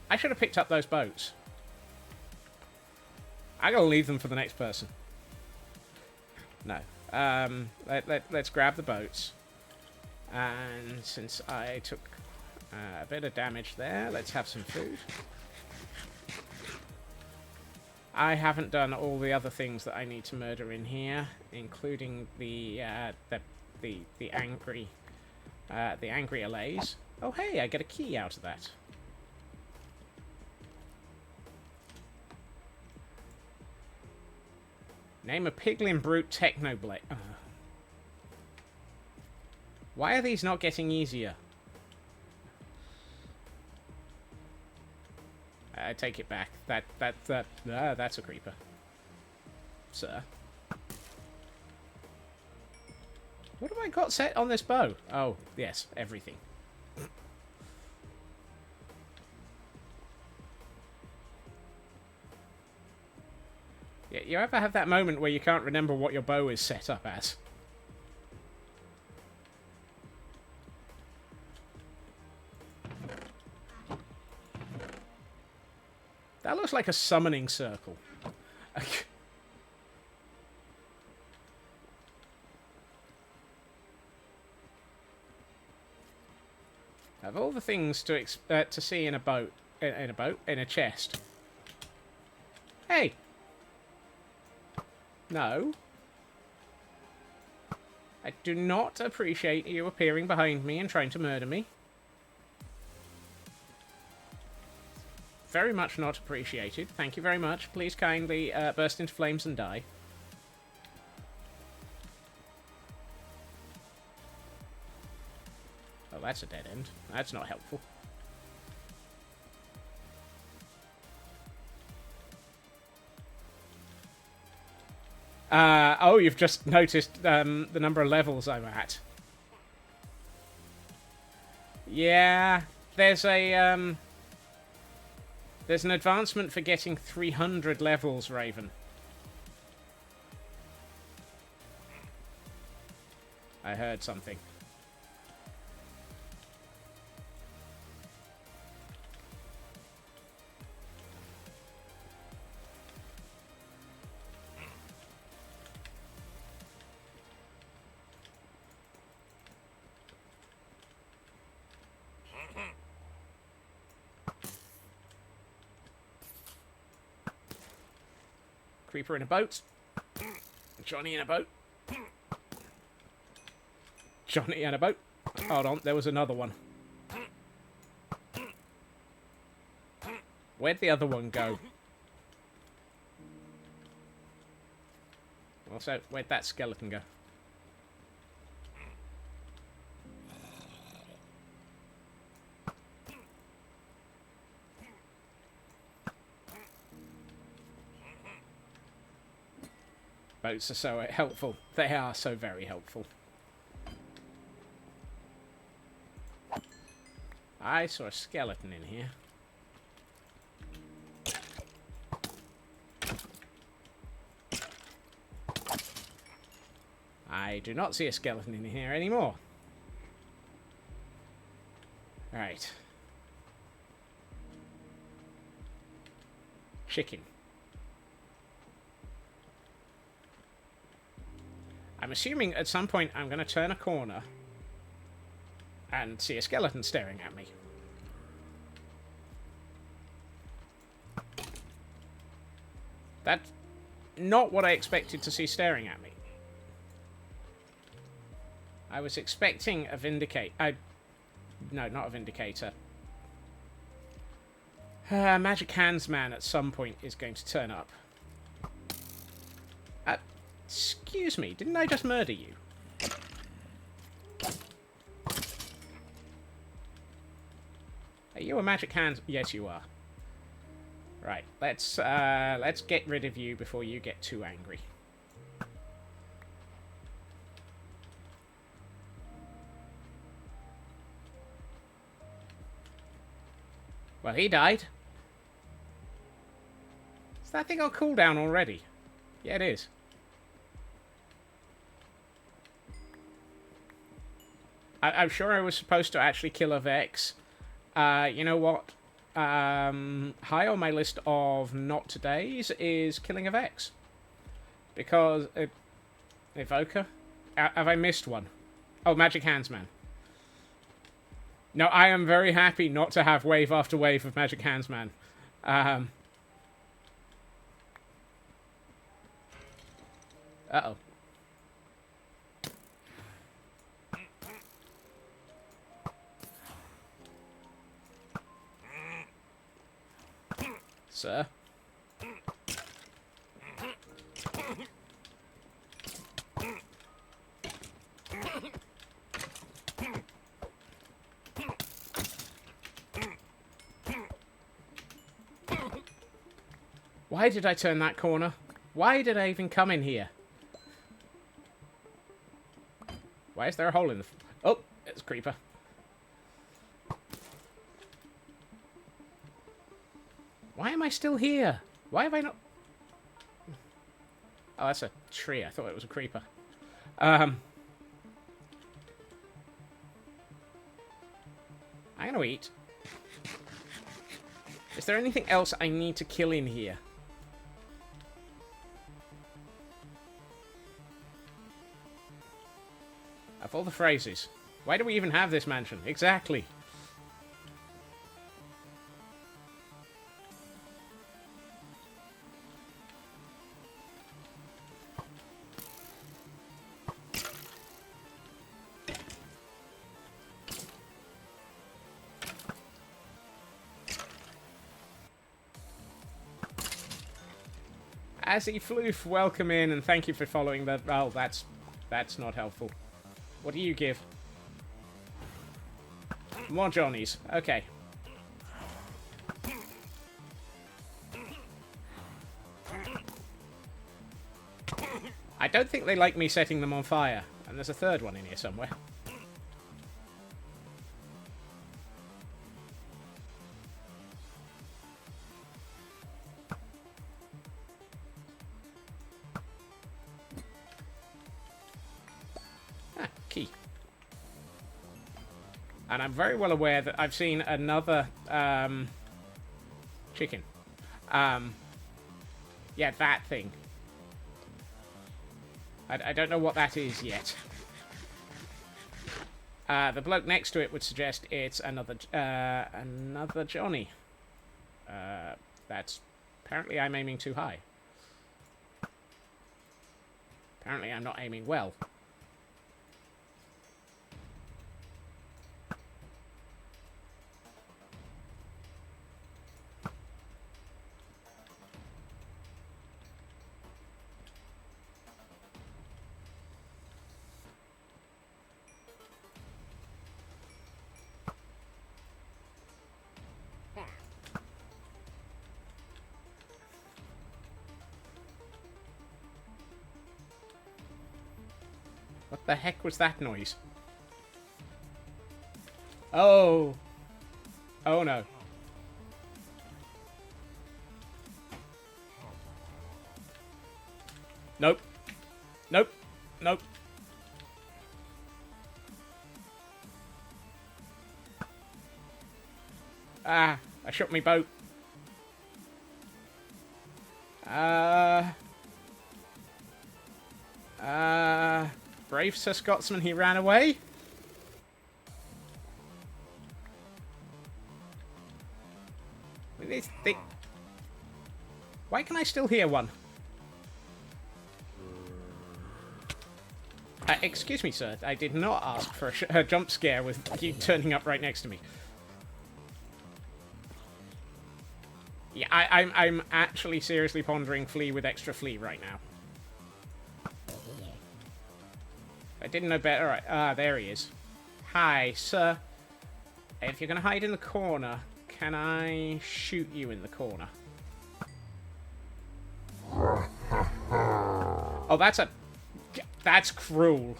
I should have picked up those boats. I'm going to leave them for the next person. No. Let's grab the boats. And since I took a bit of damage there, let's have some food. I haven't done all the other things that I need to murder in here, including the angry allays. Oh hey, I get a key out of that. Name a Piglin Brute Technoblade. Why are these not getting easier? I take it back. That's a creeper. Sir. What have I got set on this bow? Oh, yes, everything. Yeah, you ever have that moment where you can't remember what your bow is set up as? That looks like a summoning circle. Of all the things to see in a boat, in a chest. Hey. No. I do not appreciate you appearing behind me and trying to murder me. Very much not appreciated. Thank you very much. Please kindly burst into flames and die. Oh, that's a dead end. That's not helpful. Oh, you've just noticed the number of levels I'm at. Yeah, there's a there's an advancement for getting 300 levels, Raven. I heard something. Creeper in a boat. Johnny in a boat. Johnny in a boat. Hold on, there was another one. Where'd the other one go? Also, where'd that skeleton go? Boats are so helpful. They are so very helpful. I saw a skeleton in here. I do not see a skeleton in here anymore. Right. Chicken. I'm assuming at some point I'm going to turn a corner and see a skeleton staring at me. That's not what I expected to see staring at me. I was expecting a No, not a Vindicator. Magic Hands Man at some point is going to turn up. Excuse me, didn't I just murder you? Are you a Magic Hands? Yes, you are. Right, let's get rid of you before you get too angry. Well, he died. Is that thing on cooldown already? Yeah, it is. I'm sure I was supposed to actually kill a Vex. You know what? High on my list of not todays is killing a Vex. Because... Evoker? Have I missed one? Oh, Magic Hands Man. No, I am very happy not to have wave after wave of Magic Hands Man. Uh-oh. Sir? Why did I turn that corner? Why did I even come in here? Why is there a hole in the... Oh, it's a creeper. Why am I still here? Why have I not... Oh, that's a tree. I thought it was a creeper. I'm gonna eat. Is there anything else I need to kill in here? Of all the phrases. Why do we even have this mansion? Exactly. Azzy Floof, welcome in, and thank you for following the... Oh, that's not helpful. What do you give? More Johnnies. Okay. I don't think they like me setting them on fire. And there's a third one in here somewhere. Key. And I'm very well aware that I've seen another chicken. Yeah, that thing. I don't know what that is yet. The bloke next to it would suggest it's another Johnny. That's... Apparently I'm aiming too high. Apparently I'm not aiming well. What the heck was that noise? Oh. Oh no. Nope. Nope. Nope. Ah, I shot my boat. Brave Sir Scotsman, he ran away. Why can I still hear one? Excuse me, sir. I did not ask for a jump scare with you turning up right next to me. Yeah, I'm actually seriously pondering Flea with extra Flea right now. I didn't know better. Right. Ah, there he is. Hi, sir. If you're going to hide in the corner, can I shoot you in the corner? Oh, that's cruel.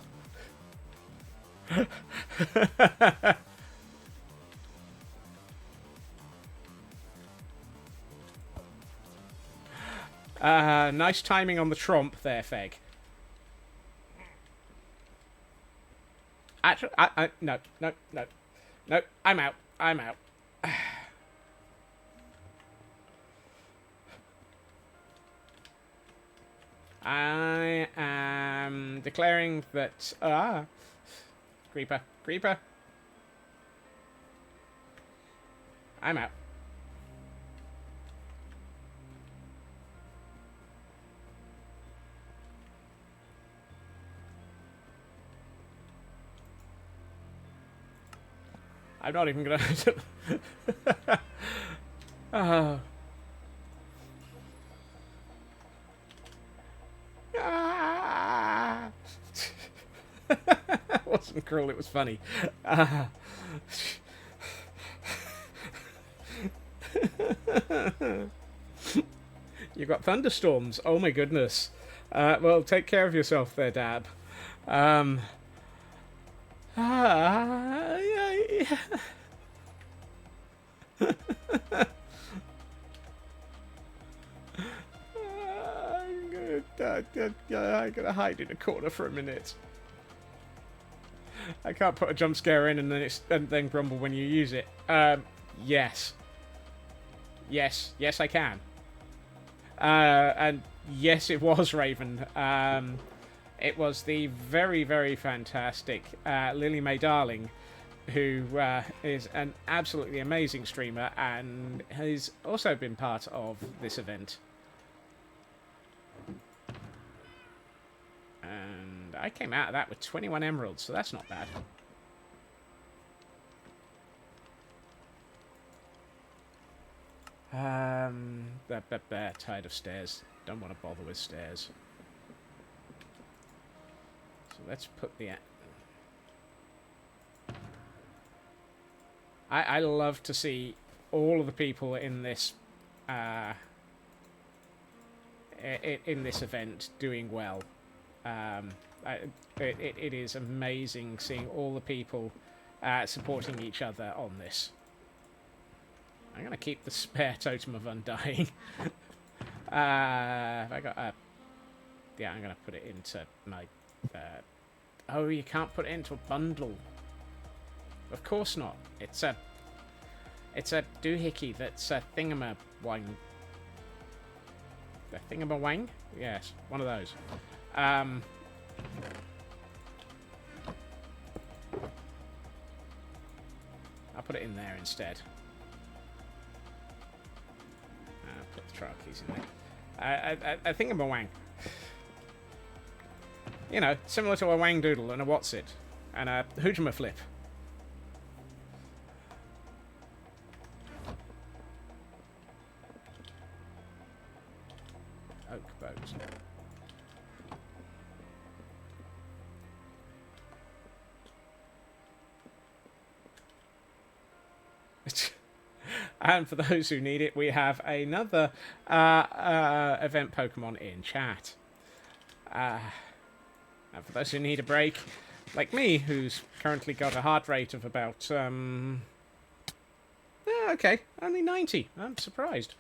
Nice timing on the tromp there, Feg. Actually, no, I'm out. I am declaring that, Creeper. I'm out. I'm not even gonna... Oh. It wasn't cruel, it was funny. You got thunderstorms. Oh my goodness. Well, take care of yourself there, Dab. I'm gonna hide in a corner for a minute. I can't put a jump scare in and then grumble when you use it. Yes, I can. And yes, it was Raven. It was the very, very fantastic Lily Mae Darling, who is an absolutely amazing streamer and has also been part of this event. And I came out of that with 21 emeralds, so that's not bad. Tired of stairs. Don't want to bother with stairs. So let's put the... I love to see all of the people in this in this event doing well. It is amazing seeing all the people supporting each other on this. I'm going to keep the spare Totem of Undying. Have I got yeah, I'm going to put it into my... oh, you can't put it into a bundle. Of course not. It's a doohickey that's a thingamawang. The thingamawang? Yes, one of those. I'll put it in there instead. Put the trial keys in there. I think I'm a wang. You know, similar to a wang doodle and a what's it, and a hoojama flip. Oak boat. And for those who need it, we have another event Pokemon in chat. And for those who need a break, like me, who's currently got a heart rate of about... okay, only 90. I'm surprised.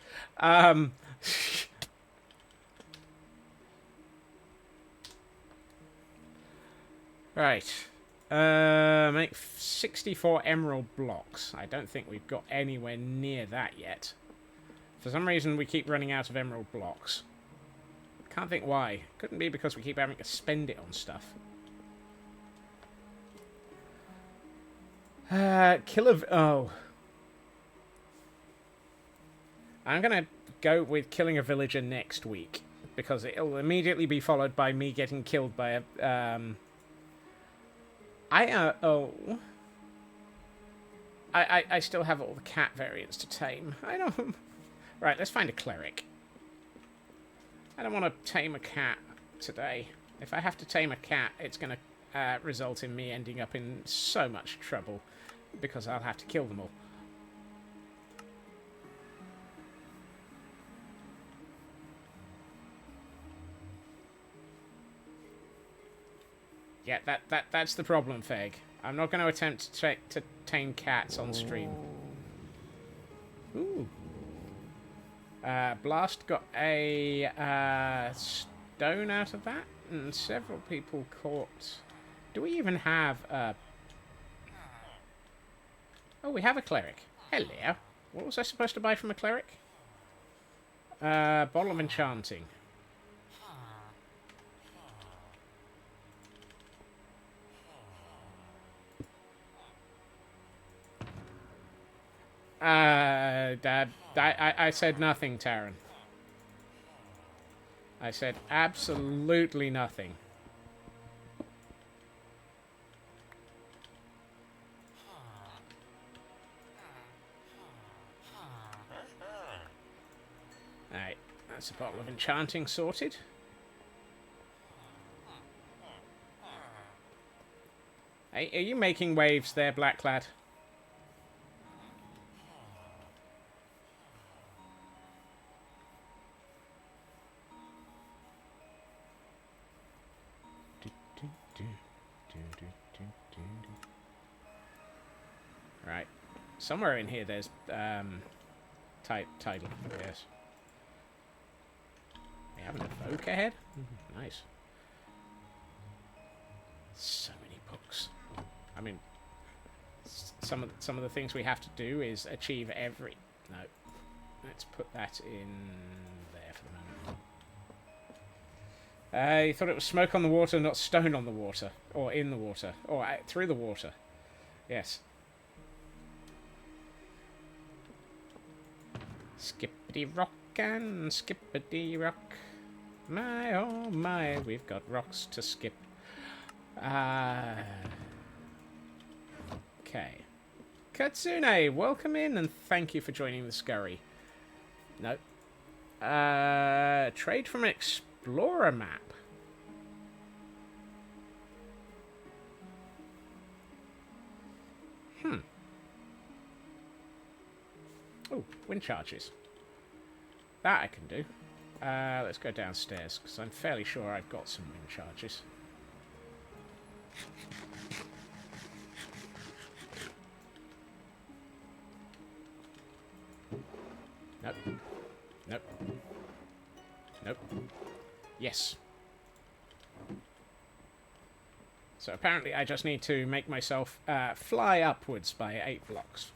Right. Make 64 emerald blocks. I don't think we've got anywhere near that yet. For some reason, we keep running out of emerald blocks. Can't think why. Couldn't be because we keep having to spend it on stuff. Oh. I'm going to go with killing a villager next week. Because it'll immediately be followed by me getting killed by a... I still have all the cat variants to tame. I don't... Right, let's find a cleric. I don't want to tame a cat today. If I have to tame a cat, it's going to result in me ending up in so much trouble. Because I'll have to kill them all. Yeah, that's the problem, Feg. I'm not going to attempt to tame cats on stream. Ooh. Blast got a stone out of that, and several people caught... Do we even have a... Oh, we have a cleric. Hello. What was I supposed to buy from a cleric? Bottle of enchanting. Dad, I said nothing, Taryn. I said absolutely nothing. Alright, that's a bottle of enchanting sorted. Hey, are you making waves there, Black Lad? Right. Somewhere in here there's title, yes. We have an evoke ahead? Nice. So many books. I mean, some of the things we have to do is achieve every... No. Let's put that in there for the moment. You thought it was smoke on the water, not stone on the water. Or in the water. Or through the water. Yes. Skippity rock and skippity rock. My, oh my, we've got rocks to skip. Okay. Katsune, welcome in and thank you for joining the scurry. No. Trade from an explorer map. Oh, wind charges. That I can do. Let's go downstairs, because I'm fairly sure I've got some wind charges. Nope. Nope. Nope. Yes. So apparently I just need to make myself fly upwards by 8 blocks.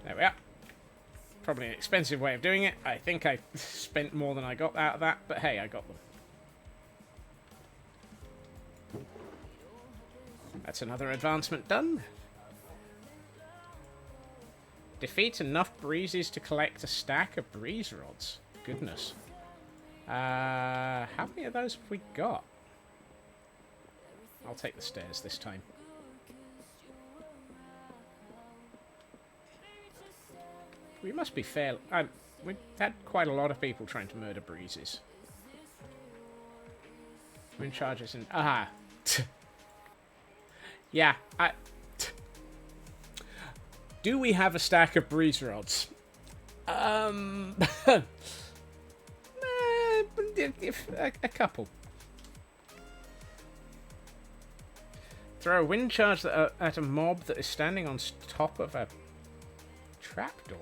There we are. Probably an expensive way of doing it. I think I spent more than I got out of that, but hey, I got them. That's another advancement done. Defeat enough breezes to collect a stack of breeze rods. Goodness. How many of those have we got? I'll take the stairs this time. We must be fair. We've had quite a lot of people trying to murder breezes. Wind charges and... Aha! Yeah, do we have a stack of breeze rods? A couple. Throw a wind charge at a mob that is standing on top of a trapdoor.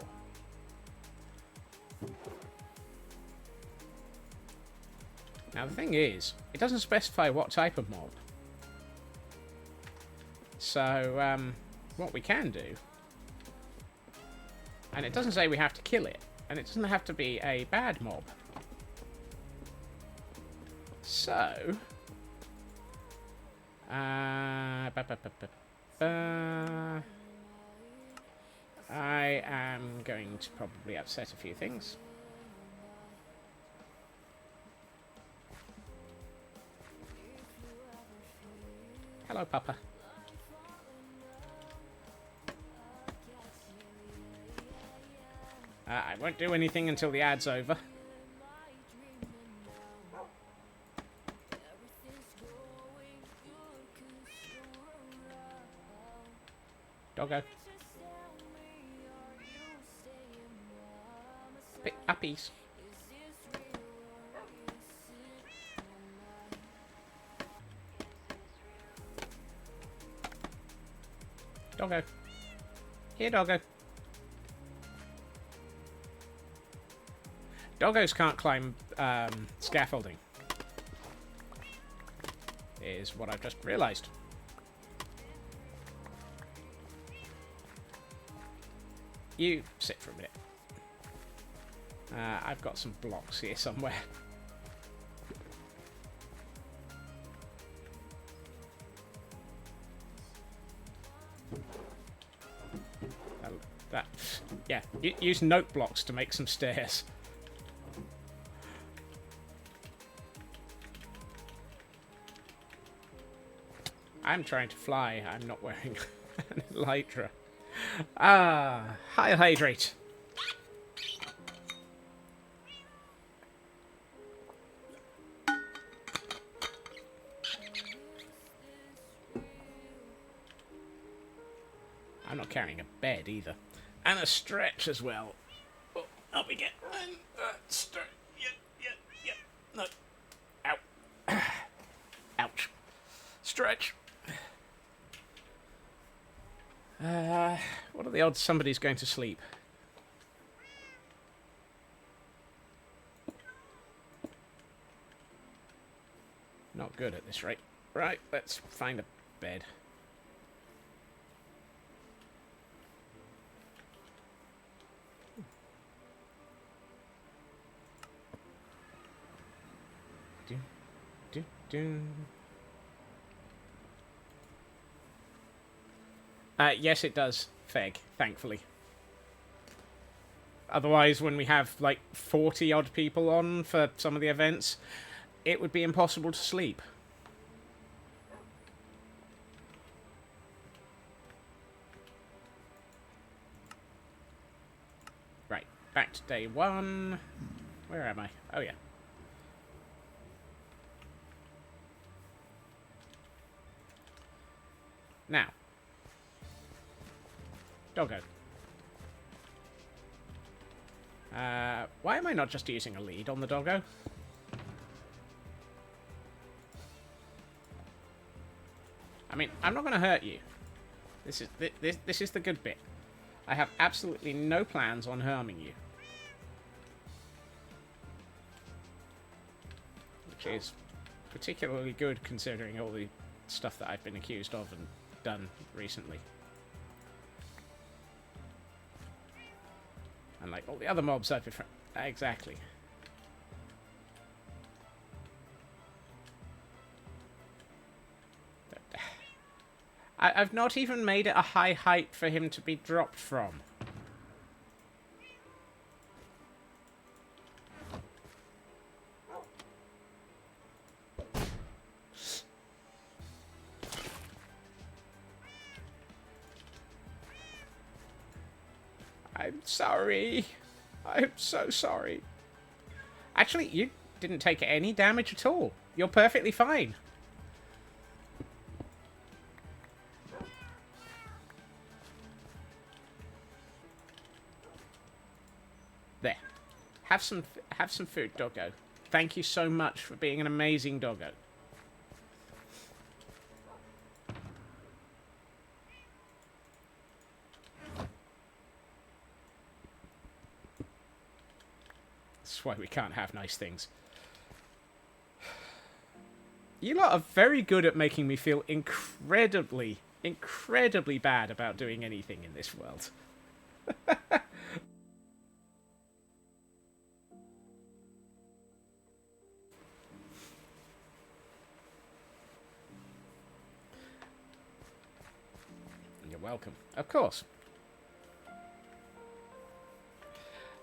Now the thing is, it doesn't specify what type of mob. So, what we can do, and it doesn't say we have to kill it, and it doesn't have to be a bad mob. So, I am going to probably upset a few things. Hello, Papa. I won't do anything until the ad's over. Doggo. Pick puppies. Doggo. Here, doggo. Doggos can't climb scaffolding. Is what I've just realised. You sit for a minute. I've got some blocks here somewhere. Yeah, use note blocks to make some stairs. I'm trying to fly. I'm not wearing an elytra. Hi, hydrate. I'm not carrying a bed either. And a stretch as well. Oh, up we get. And stretch. Yep. No. Ow. Ouch. Stretch. What are the odds somebody's going to sleep? Not good at this rate. Right, let's find a bed. Yes, it does, Feg, thankfully. Otherwise, when we have, like, 40-odd people on for some of the events, it would be impossible to sleep. Right, back to day one. Where am I? Oh, yeah. Now. Doggo. Why am I not just using a lead on the doggo? I mean, I'm not going to hurt you. This is the good bit. I have absolutely no plans on harming you. Which is particularly good considering all the stuff that I've been accused of and done recently. And like all the other mobs I've been... Exactly. I've not even made it a high height for him to be dropped from. I'm sorry. I'm so sorry. Actually, you didn't take any damage at all. You're perfectly fine. There. Have some food, doggo. Thank you so much for being an amazing doggo. That's why we can't have nice things. You lot are very good at making me feel incredibly incredibly bad about doing anything in this world. You're welcome. Of course.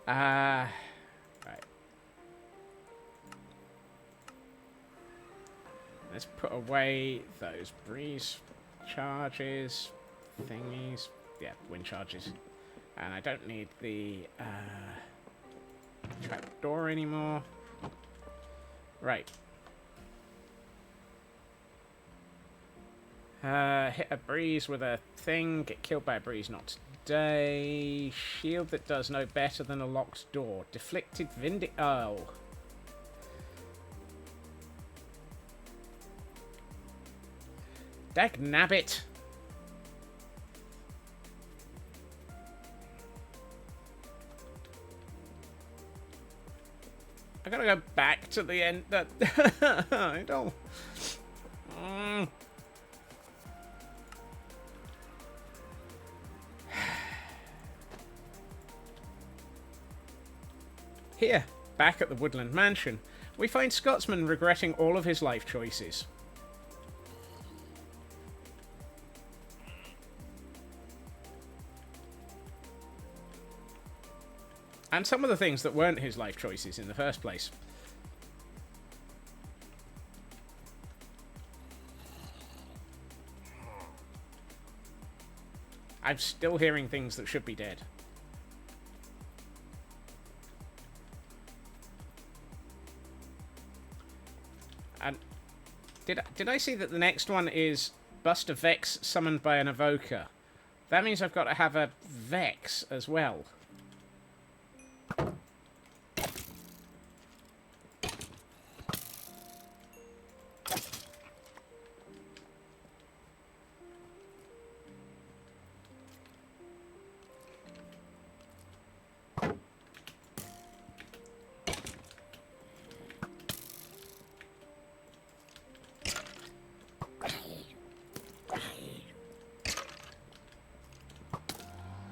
Right. Let's put away those breeze charges, thingies. Yeah, wind charges. And I don't need the trapdoor anymore. Right. Hit a breeze with a thing, get killed by a breeze, not today. Shield that does no better than a locked door. Deflected oh. Dag nabbit. I gotta go back to the end. I don't. Here, back at the Woodland Mansion, we find Scotsman regretting all of his life choices. And some of the things that weren't his life choices in the first place. I'm still hearing things that should be dead. And did I see that the next one is Buster Vex summoned by an evoker? That means I've got to have a Vex as well.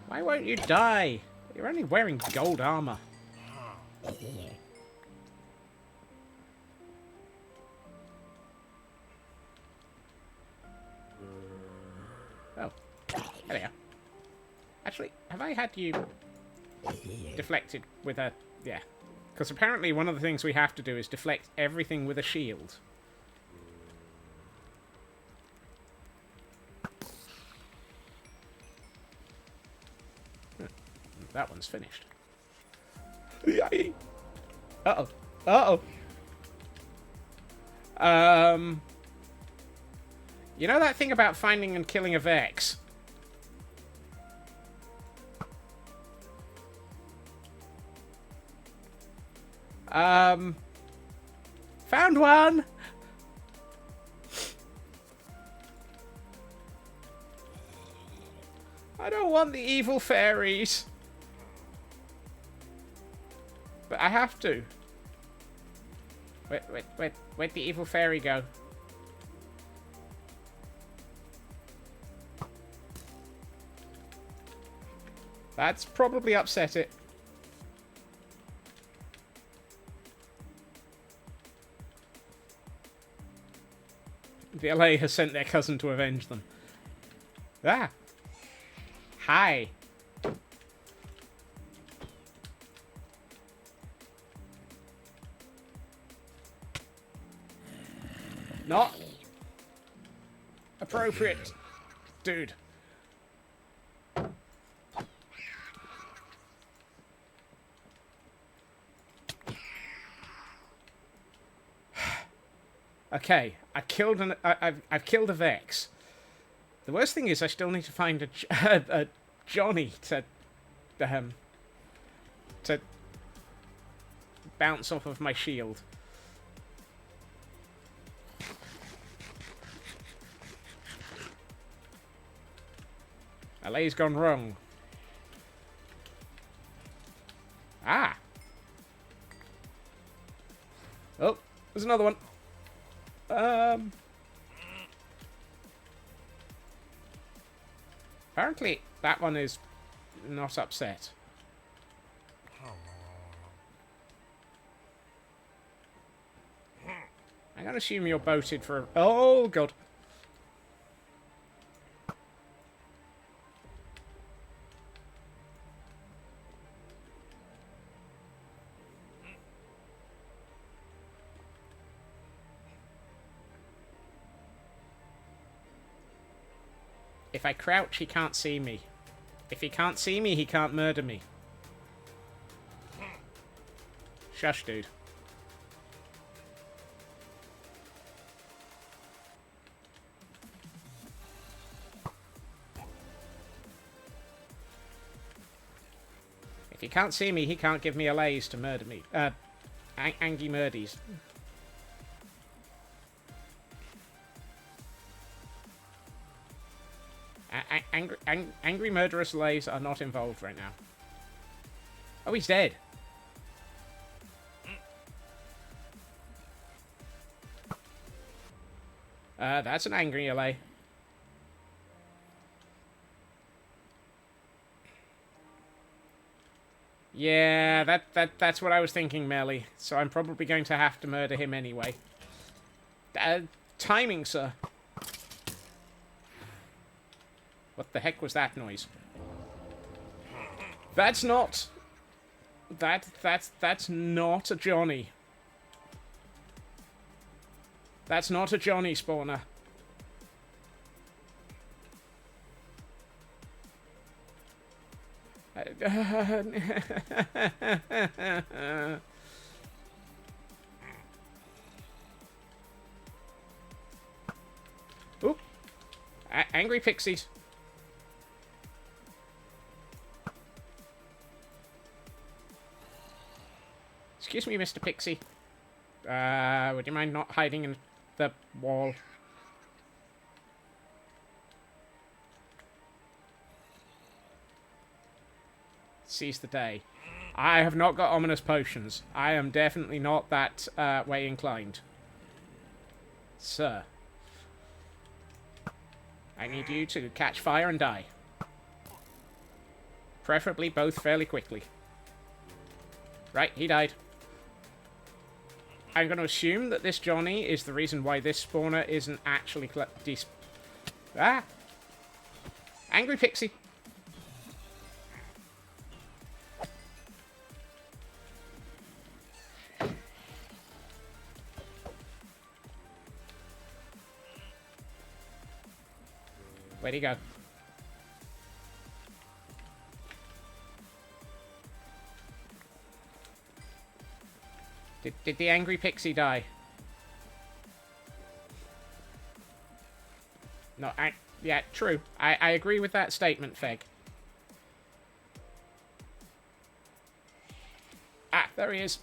Why won't you die? You're only wearing gold armor. Oh, there we go. Actually, have I had you deflected with a... Yeah. Because apparently one of the things we have to do is deflect everything with a shield. That one's finished. Uh-oh. Uh-oh. You know that thing about finding and killing a Vex? Found one! I don't want the evil fairies. But I have to. Where'd the evil fairy go? That's probably upset it. The LA has sent their cousin to avenge them. Ah! Hi! Not appropriate, dude. Okay, I've killed a Vex. The worst thing is I still need to find a Johnny to bounce off of my shield. LA's gone wrong. Ah! Oh, there's another one. Apparently, that one is not upset. I'm going to assume you're boated for... Oh, God. If I crouch, he can't see me. If he can't see me, he can't murder me. Shush, dude. If he can't see me, he can't give me a laze to murder me. Angie Murdies. Angry murderous lays are not involved right now. Oh, he's dead. That's an angry LA. Yeah, that's what I was thinking, Melly. So I'm probably going to have to murder him anyway. Timing, sir. What the heck was that noise? That's not... That's not a Johnny. That's not a Johnny spawner. Oop. Angry pixies. Excuse me, Mr. Pixie. Would you mind not hiding in the wall? Seize the day. I have not got ominous potions. I am definitely not that way inclined. Sir. I need you to catch fire and die. Preferably both fairly quickly. Right, he died. I'm going to assume that this Johnny is the reason why this spawner isn't actually... Ah! Angry Pixie. Where'd he go? Did the angry pixie die? No, yeah, true. I agree with that statement, Feg. Ah, there he is.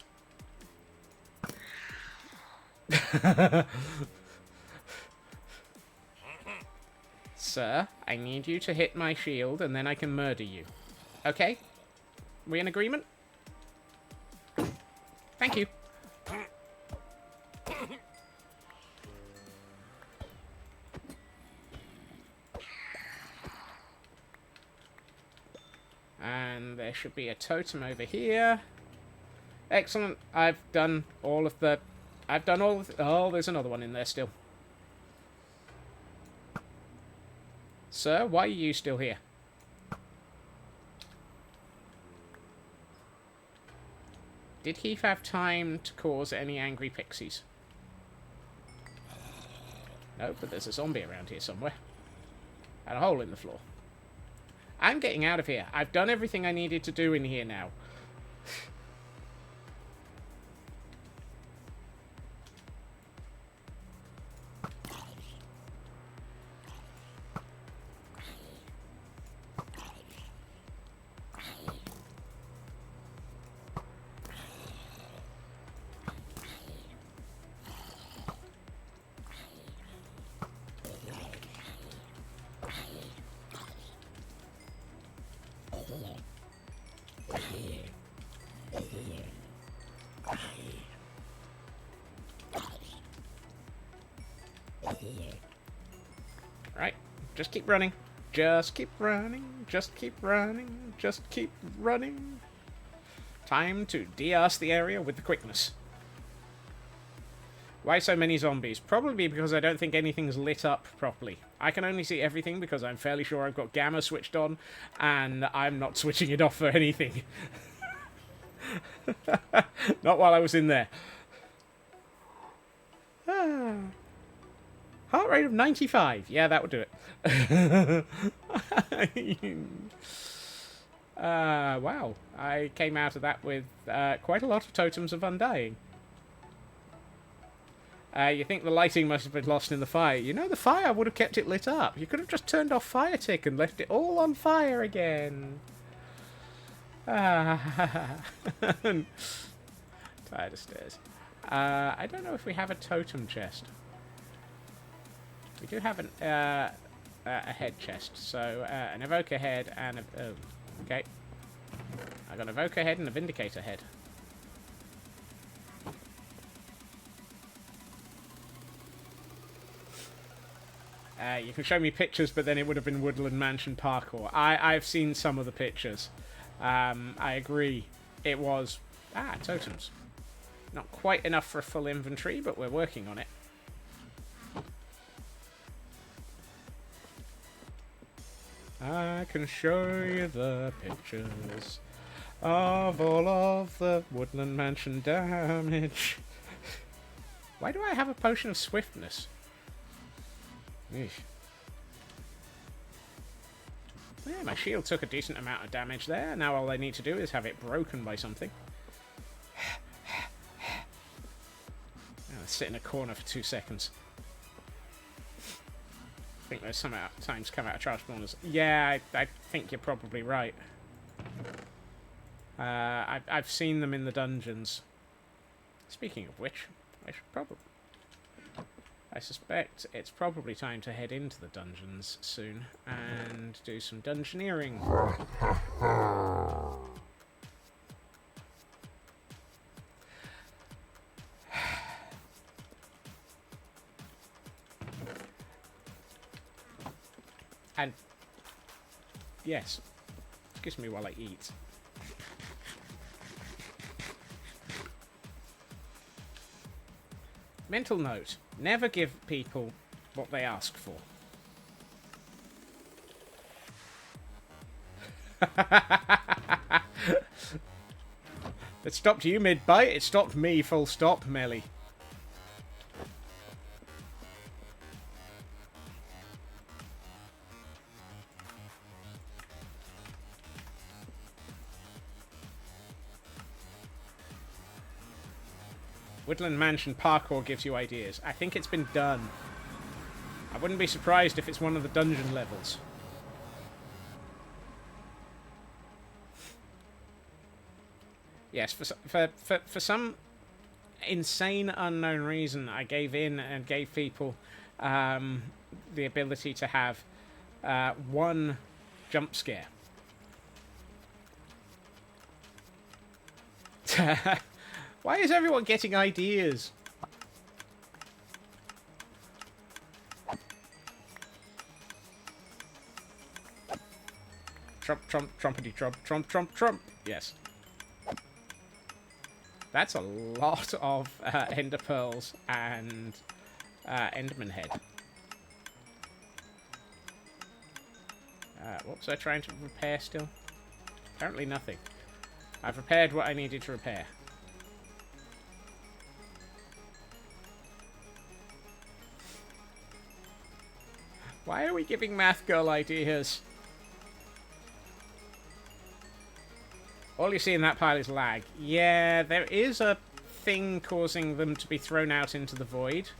Sir, I need you to hit my shield and then I can murder you. Okay? We in agreement? Thank you. And there should be a totem over here. Excellent. I've done all of the... Oh, there's another one in there still. Sir, why are you still here? Did he have time to cause any angry pixies? No, but there's a zombie around here somewhere. And a hole in the floor. I'm getting out of here. I've done everything I needed to do in here now. Right, just keep running. Just keep running, just keep running, just keep running. Time to de-arse the area with the quickness. Why so many zombies? Probably because I don't think anything's lit up properly. I can only see everything because I'm fairly sure I've got gamma switched on, and I'm not switching it off for anything. Not while I was in there. Ah. Heart rate of 95. Yeah, that would do it. Wow. I came out of that with quite a lot of totems of undying. You think the lighting must have been lost in the fire. You know, the fire would have kept it lit up. You could have just turned off fire tick and left it all on fire again. Tired of stairs. I don't know if we have a totem chest. We do have a head chest. So, an evoker head and a... Oh, okay. I got an evoker head and a vindicator head. You can show me pictures, but then it would have been Woodland Mansion parkour. I've seen some of the pictures. I agree. It was... Ah, totems. Not quite enough for a full inventory, but we're working on it. I can show you the pictures of all of the Woodland Mansion damage. Why do I have a potion of swiftness? Eesh. Yeah, my shield took a decent amount of damage there. Now all I need to do is have it broken by something. Sit in a corner for 2 seconds. I think those sometimes come out of trash spawners. Yeah, I think you're probably right. I've seen them in the dungeons. Speaking of which, I should probably... I suspect it's probably time to head into the dungeons soon and do some dungeoneering. And yes, excuse me while I eat. Mental note, never give people what they ask for. It stopped you mid-bite, it stopped me full stop, Melly. Woodland Mansion parkour gives you ideas. I think it's been done. I wouldn't be surprised if it's one of the dungeon levels. Yes, for some insane unknown reason, I gave in and gave people the ability to have one jump scare. Why is everyone getting ideas? Trump, Trump, Trumpity, Trump, Trump, Trump, Trump. Yes. That's a lot of Ender Pearls and Enderman Head. What was I trying to repair still? Apparently nothing. I've repaired what I needed to repair. Why are we giving Math Girl ideas? All you see in that pile is lag. Yeah, there is a thing causing them to be thrown out into the void.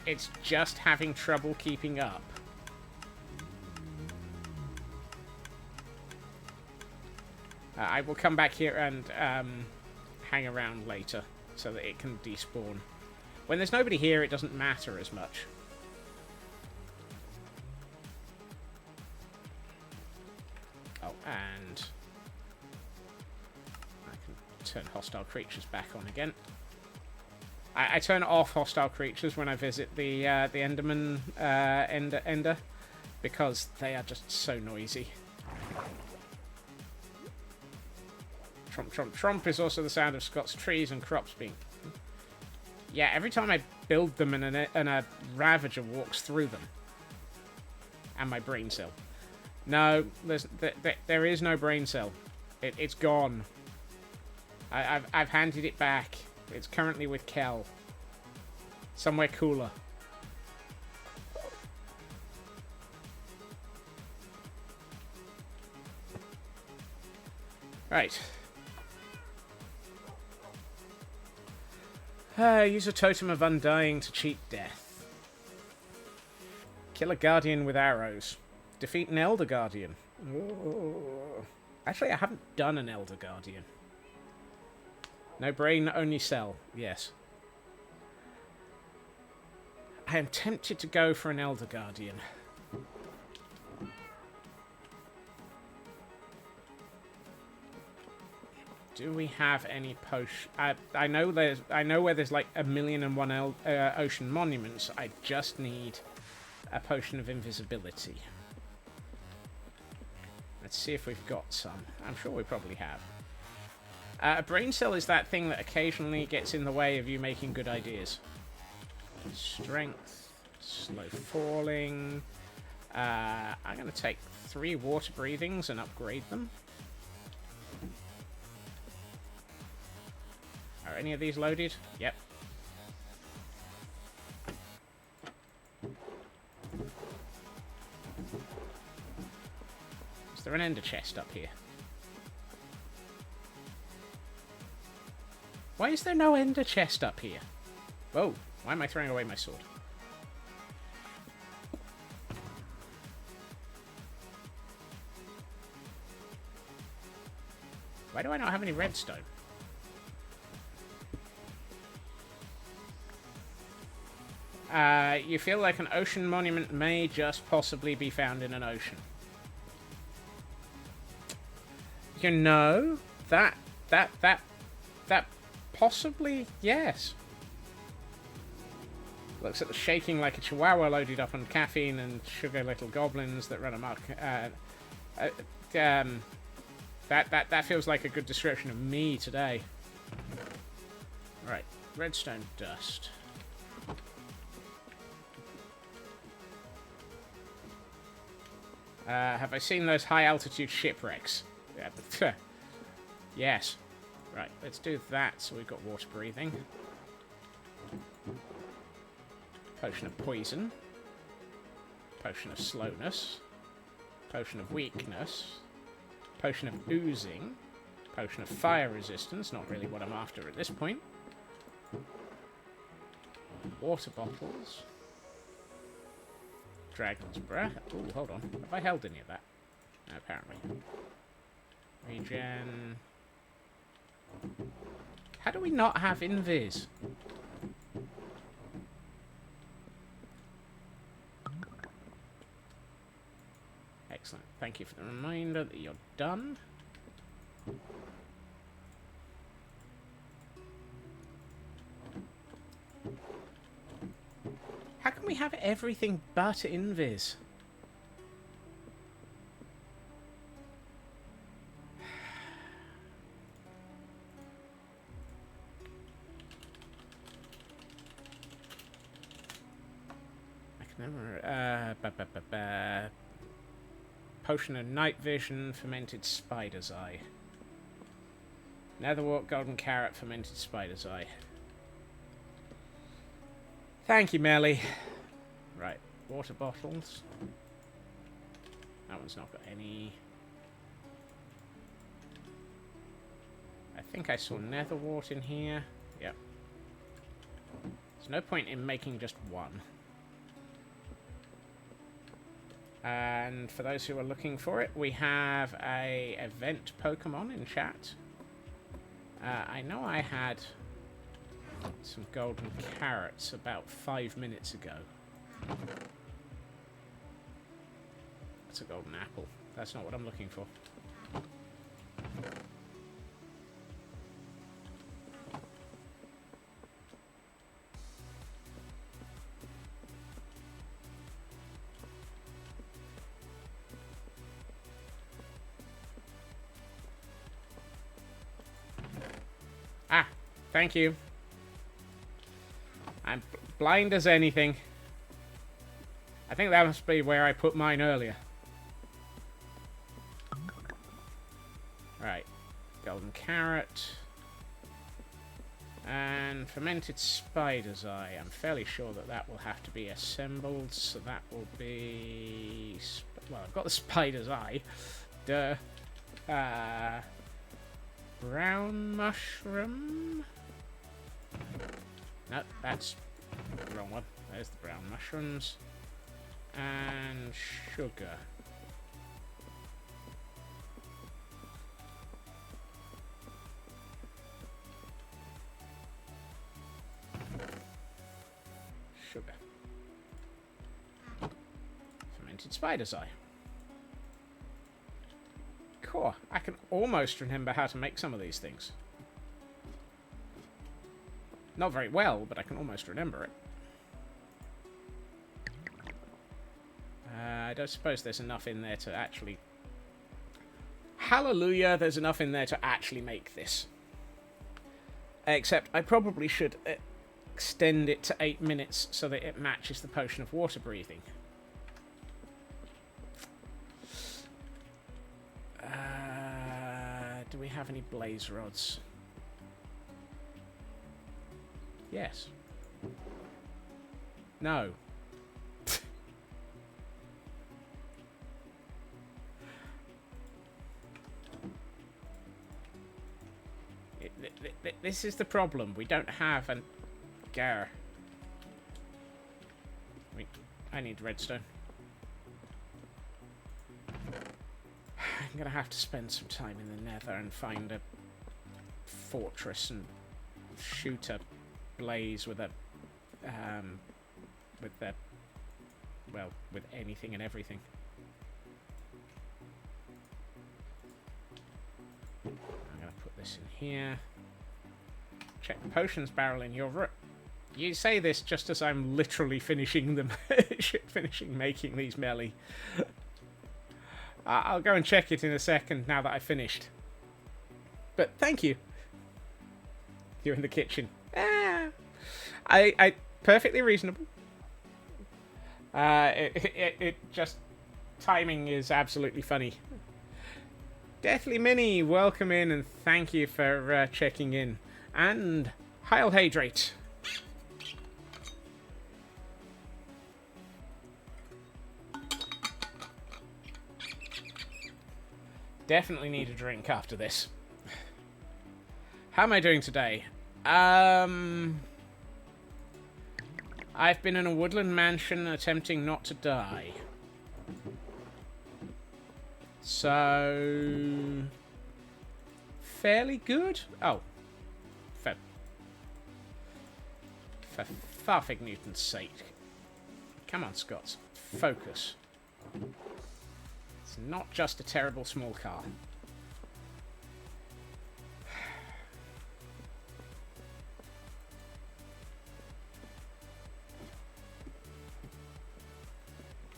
It's just having trouble keeping up. I will come back here and hang around later so that it can despawn. When there's nobody here, it doesn't matter as much. Oh, and I can turn hostile creatures back on again. I turn off hostile creatures when I visit the Enderman Ender because they are just so noisy. Tromp, tromp, tromp is also the sound of Scott's trees and crops being... Yeah, every time I build them and a Ravager walks through them. And my brain cell. No, there is no brain cell. It's gone. I've handed it back. It's currently with Kel. Somewhere cooler. Right. Use a Totem of Undying to cheat death. Kill a Guardian with arrows. Defeat an Elder Guardian. Ooh. Actually, I haven't done an Elder Guardian. No brain, only cell. Yes. I am tempted to go for an Elder Guardian. Do we have any potion? I know where there's like 1,000,001 ocean monuments. I just need a potion of invisibility. Let's see if we've got some. I'm sure we probably have. A brain cell is that thing that occasionally gets in the way of you making good ideas. Strength, slow falling. I'm going to take 3 water breathings and upgrade them. Are any of these loaded? Yep. Is there an ender chest up here? Why is there no ender chest up here? Whoa, why am I throwing away my sword? Why do I not have any redstone? You feel like an ocean monument may just possibly be found in an ocean. You know, that possibly, yes. Looks at the shaking like a chihuahua loaded up on caffeine and sugar little goblins that run amok. That feels like a good description of me today. Right, redstone dust. Have I seen those high-altitude shipwrecks? Yeah. Yes. Right, let's do that so we've got water breathing. Potion of poison. Potion of slowness. Potion of weakness. Potion of oozing. Potion of fire resistance, not really what I'm after at this point. Water bottles. Dragon's breath. Ooh, hold on. Have I held any of that? No, apparently. Regen. How do we not have invis? Excellent. Thank you for the reminder that you're done. How can we have everything but invis? I can never... Potion of night vision, fermented spider's eye. Netherwort, golden carrot, fermented spider's eye. Thank you, Melly. Right, water bottles. That one's not got any. I think I saw netherwort in here. Yep. There's no point in making just one. And for those who are looking for it, we have a event Pokemon in chat. I know I had some golden carrots about 5 minutes ago. That's a golden apple. That's not what I'm looking for. Thank you. I'm blind as anything. I think that must be where I put mine earlier. Right. Golden carrot. And fermented spider's eye. I'm fairly sure that that will have to be assembled. So that will be... Well, I've got the spider's eye. Duh. Brown mushroom? No, that's the wrong one. There's the brown mushrooms. And sugar. Sugar. Fermented spider's eye. Cool. I can almost remember how to make some of these things. Not very well, but I can almost remember it. I don't suppose there's enough in there to actually... Hallelujah, there's enough in there to actually make this. Except I probably should extend it to 8 minutes so that it matches the potion of water breathing. Do we have any blaze rods? Yes. No. This is the problem. We don't have an... Gar. I need redstone. I'm gonna have to spend some time in the nether and find a fortress and shoot a blaze with a... with the... well, with anything and everything. I'm gonna put this in here. Check the potions barrel in your room. You say this just as I'm literally finishing them, finishing making these melee. I'll go and check it in a second now that I've finished. But thank you. You're in the kitchen. I perfectly reasonable. It just timing is absolutely funny. Deathly Mini, welcome in and thank you for checking in. And Heil Hydrate. Definitely need a drink after this. How am I doing today? I've been in a woodland mansion attempting not to die. So... fairly good? Oh. For Farfig Newton's sake. Come on, Scott. Focus. It's not just a terrible small car.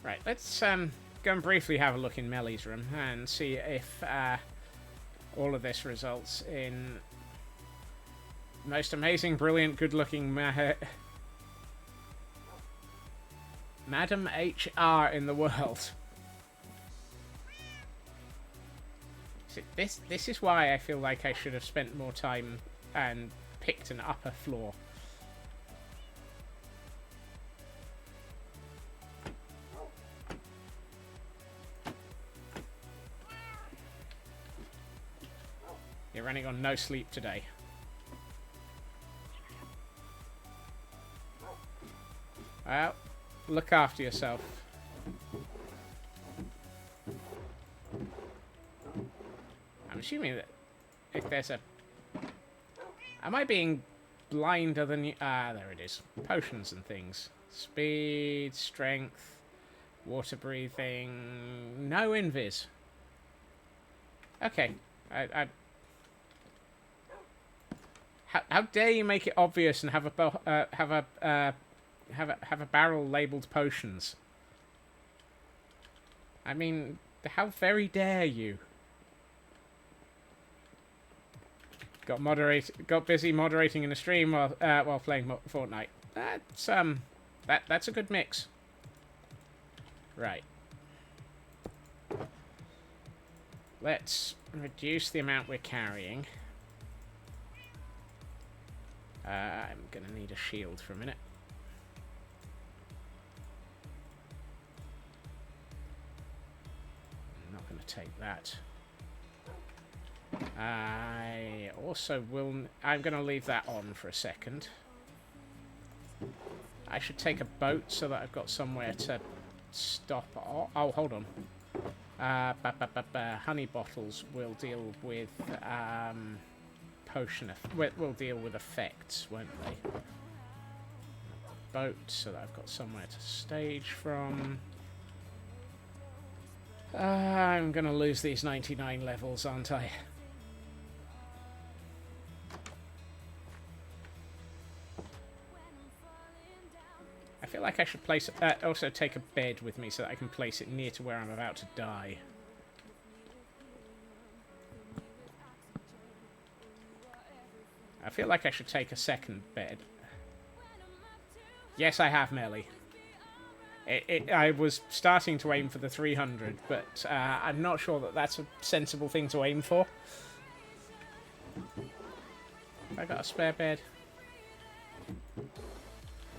Right, let's go and briefly have a look in Melly's room and see if all of this results in most amazing, brilliant, good-looking Madam HR in the world. See, this is why I feel like I should have spent more time and picked an upper floor. You're running on no sleep today. Well, look after yourself. I'm assuming that if there's a... Am I being blinder than you? Ah, there it is. Potions and things. Speed, strength, water breathing... No invis. Okay. How dare you make it obvious and have a barrel labeled potions? I mean, how very dare you? Got busy moderating in a stream while playing Fortnite. That's a good mix. Right. Let's reduce the amount we're carrying. I'm gonna need a shield for a minute. I'm not gonna take that. I also will... I'm going to leave that on for a second. I should take a boat so that I've got somewhere to stop. Oh, hold on. Honey bottles will deal with will deal with effects, won't they? Boat so that I've got somewhere to stage from. I'm going to lose these 99 levels, aren't I? I feel like I should place also take a bed with me so that I can place it near to where I'm about to die. I feel like I should take a second bed. Yes, I have, Melly. I was starting to aim for the 300, but I'm not sure that that's a sensible thing to aim for. Have I got a spare bed?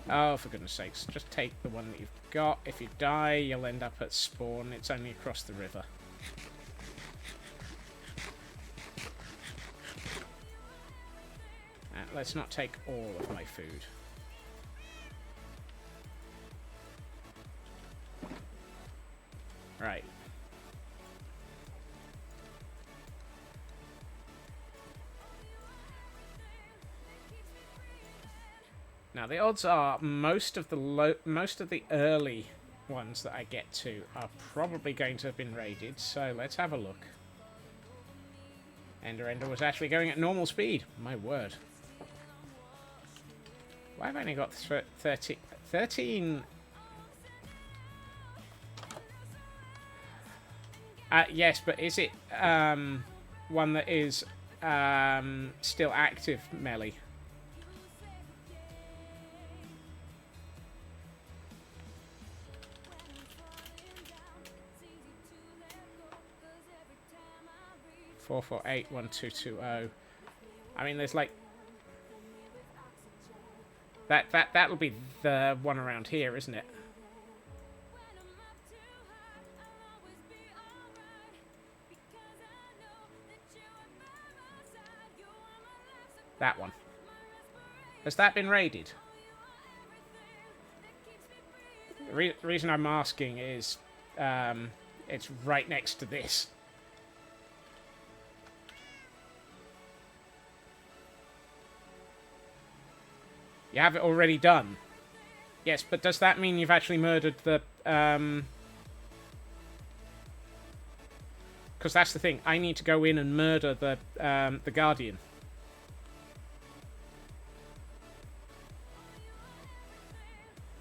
Oh, for goodness sakes. Just take the one that you've got. If you die, you'll end up at spawn. It's only across the river. Let's not take all of my food. Right. Now the odds are most of the early ones that I get to are probably going to have been raided. So let's have a look. Ender was actually going at normal speed. My word. Why have I only got 13? Yes, but is it one that is still active, Melly? Four 4481220. I mean, there's like that'll be the one around here, isn't it? That one. Has that been raided? The reason I'm asking is it's right next to this. You have it already done. Yes, but does that mean you've actually murdered the... Because that's the thing. I need to go in and murder the Guardian.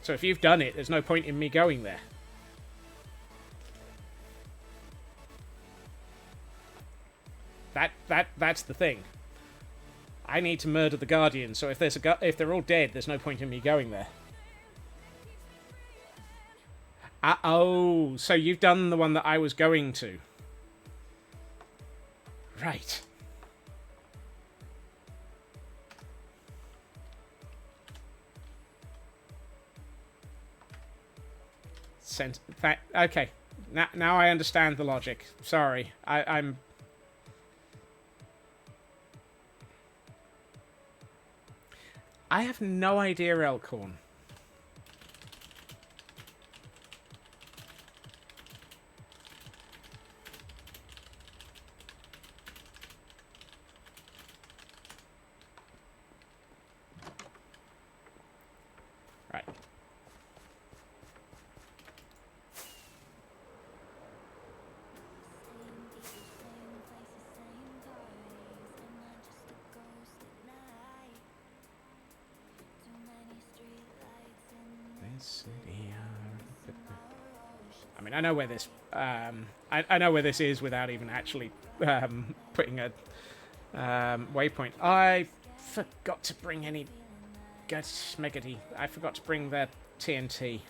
So if you've done it, there's no point in me going there. That's the thing. I need to murder the Guardian, so if if they're all dead, there's no point in me going there. Oh, so you've done the one that I was going to. Right. Okay. Now I understand the logic. Sorry. I'm... I have no idea, Elkhorn. Right. I mean, I know where this. I know where this is without even actually putting a Waypoint. I forgot to bring any... Guts, Megady. I forgot to bring the TNT.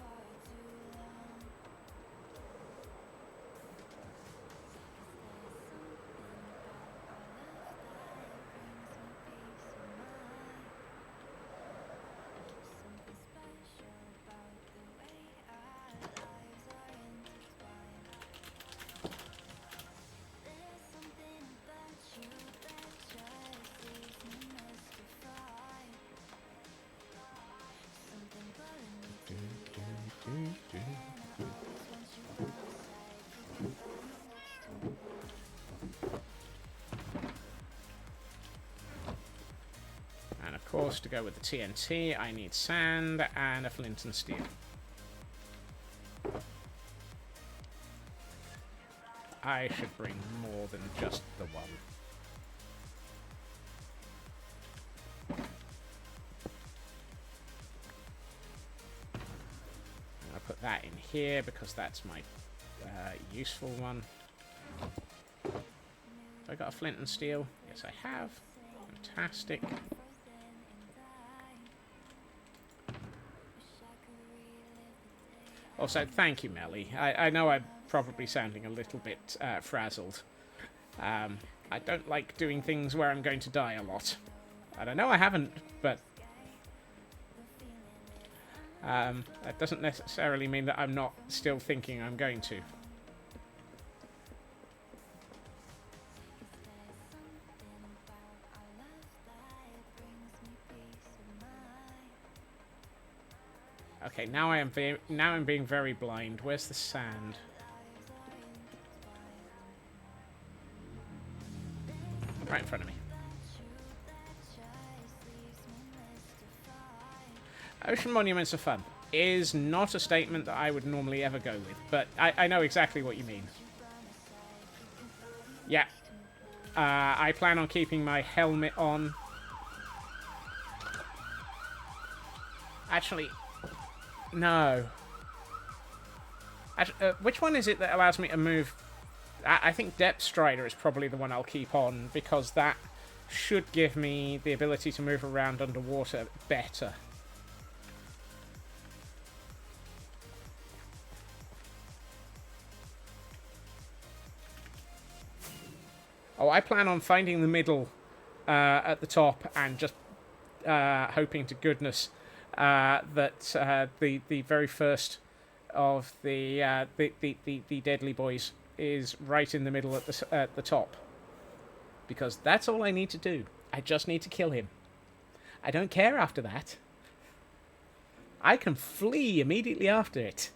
And of course, to go with the TNT, I need sand and a flint and steel. I should bring more than just the one. I'll put that in here because that's my useful one. Have I got a flint and steel? Yes, I have. Fantastic. Also, thank you, Melly. I know I'm probably sounding a little bit frazzled. I don't like doing things where I'm going to die a lot. And I know I haven't, but that doesn't necessarily mean that I'm not still thinking I'm going to. Okay, now I'm being very blind. Where's the sand? Right in front of me. Ocean monuments are fun. Is not a statement that I would normally ever go with, but I know exactly what you mean. Yeah. I plan on keeping my helmet on. Actually, no. Which one is it that allows me to move? I think Depth Strider is probably the one I'll keep on, because that should give me the ability to move around underwater better. Oh, I plan on finding the middle at the top and just hoping to goodness that the very first of the deadly boys is right in the middle at the top, because that's all I need to do. I just need to kill him. I don't care after that. I can flee immediately after it.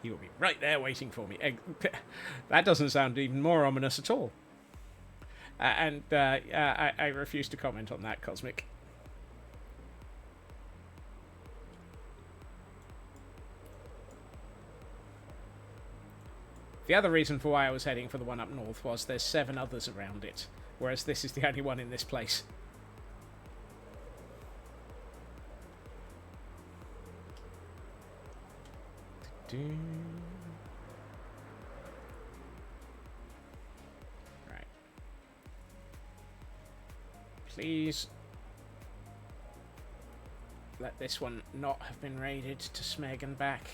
He will be right there waiting for me. That doesn't sound even more ominous at all. I refuse to comment on that, Cosmic. The other reason for why I was heading for the one up north was there's 7 others around it, whereas this is the only one in this place. Right. Please let this one not have been raided to Smeg and back.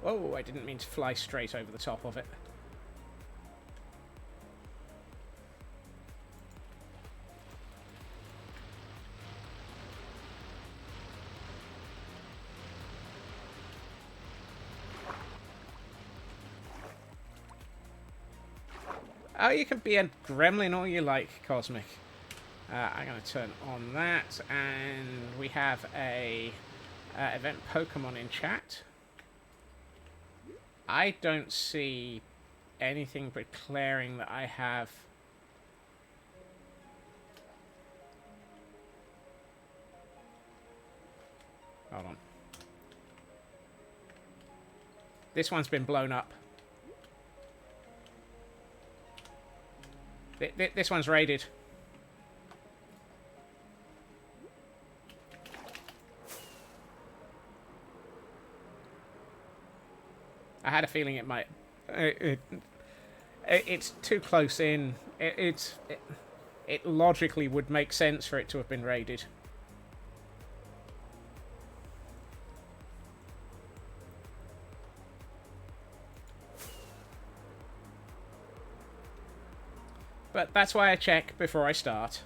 Oh, I didn't mean to fly straight over the top of it. Oh, you can be a gremlin all you like, Cosmic. I'm going to turn on that, and we have a event Pokemon in chat. I don't see anything declaring that I have... Hold on. This one's been blown up. This one's raided. I had a feeling it might... It's too close in. It logically would make sense for it to have been raided. But that's why I check before I start.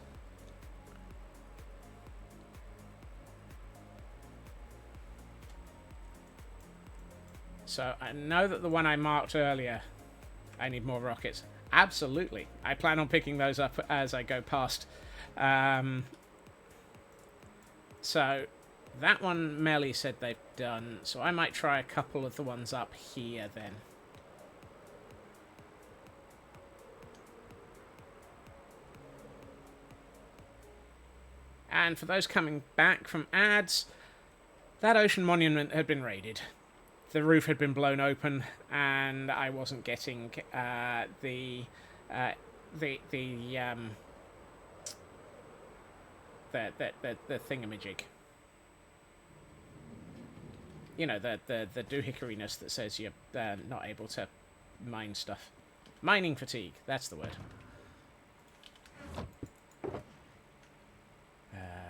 So I know that the one I marked earlier, I need more rockets. Absolutely. I plan on picking those up as I go past. So that one Melly said they've done. So I might try a couple of the ones up here then. And for those coming back from ads, that ocean monument had been raided. The roof had been blown open, and I wasn't getting the thingamajig. You know, the doohickoryness that says you're not able to mine stuff. Mining fatigue, that's the word.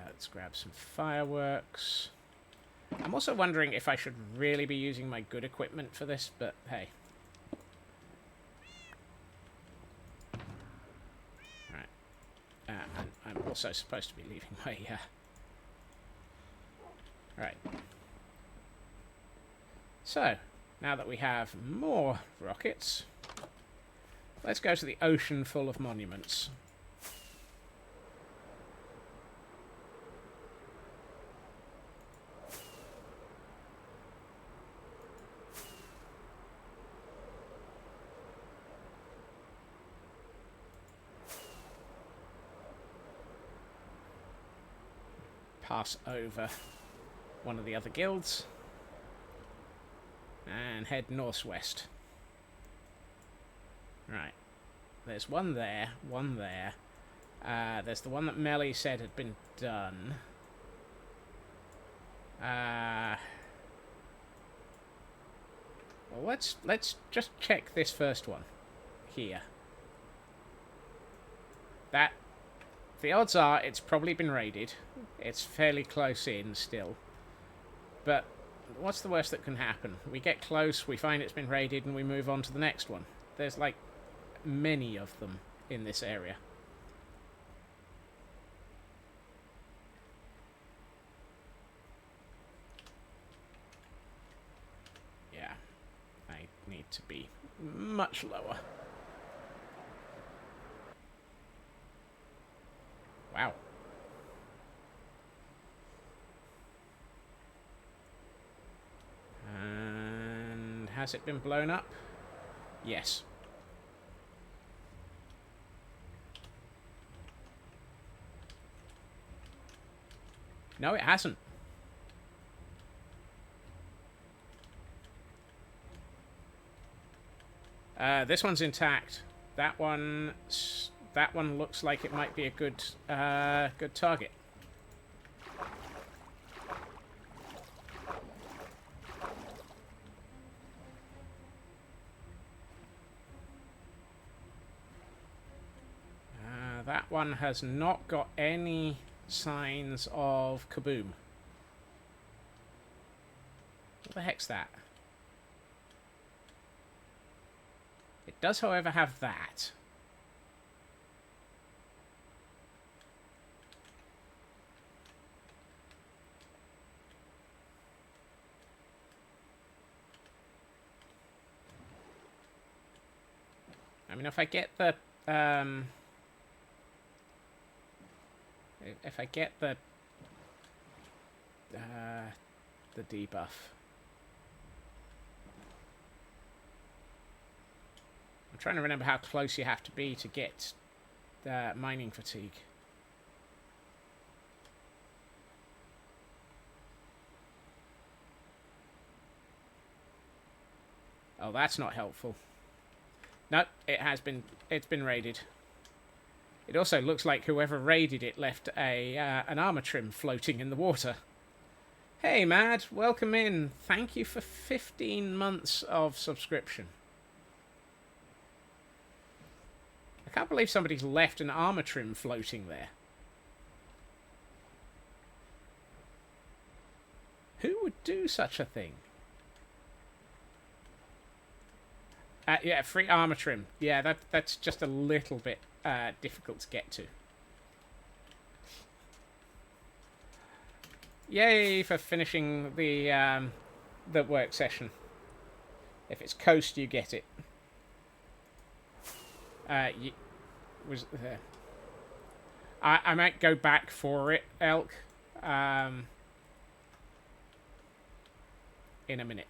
Let's grab some fireworks. I'm also wondering if I should really be using my good equipment for this, but hey. Alright. And I'm also supposed to be leaving my... Right. So, now that we have more rockets, let's go to the ocean full of monuments. Pass over one of the other guilds and head northwest. Right, there's one there, one there. There's the one that Melly said had been done. Well, let's just check this first one here. That, the odds are it's probably been raided. It's fairly close in still. But what's the worst that can happen? We get close, we find it's been raided, and we move on to the next one. There's like many of them in this area. Yeah, I need to be much lower. Wow. And has it been blown up? Yes. No, it hasn't. This one's intact. That one looks like it might be a good target. That one has not got any signs of kaboom. What the heck's that? It does, however, have that. I mean, if I get the debuff. I'm trying to remember how close you have to be to get mining fatigue. Oh, that's not helpful. No, it's been raided. It also looks like whoever raided it left an armor trim floating in the water. Hey, Mad, welcome in. Thank you for 15 months of subscription. I can't believe somebody's left an armor trim floating there. Who would do such a thing? Yeah, free armor trim. Yeah, that's just a little bit difficult to get to. Yay for finishing the work session. If it's coast, you get it. I might go back for it, Elk. In a minute.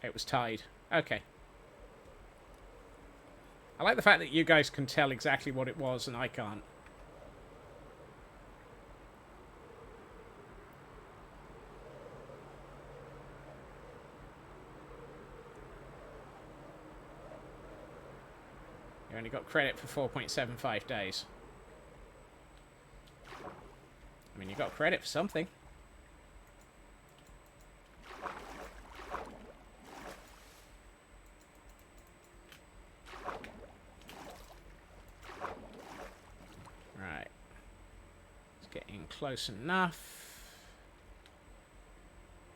It was tied. Okay. I like the fact that you guys can tell exactly what it was and I can't. You only got credit for 4.75 days. I mean, you got credit for something. Right. It's getting close enough.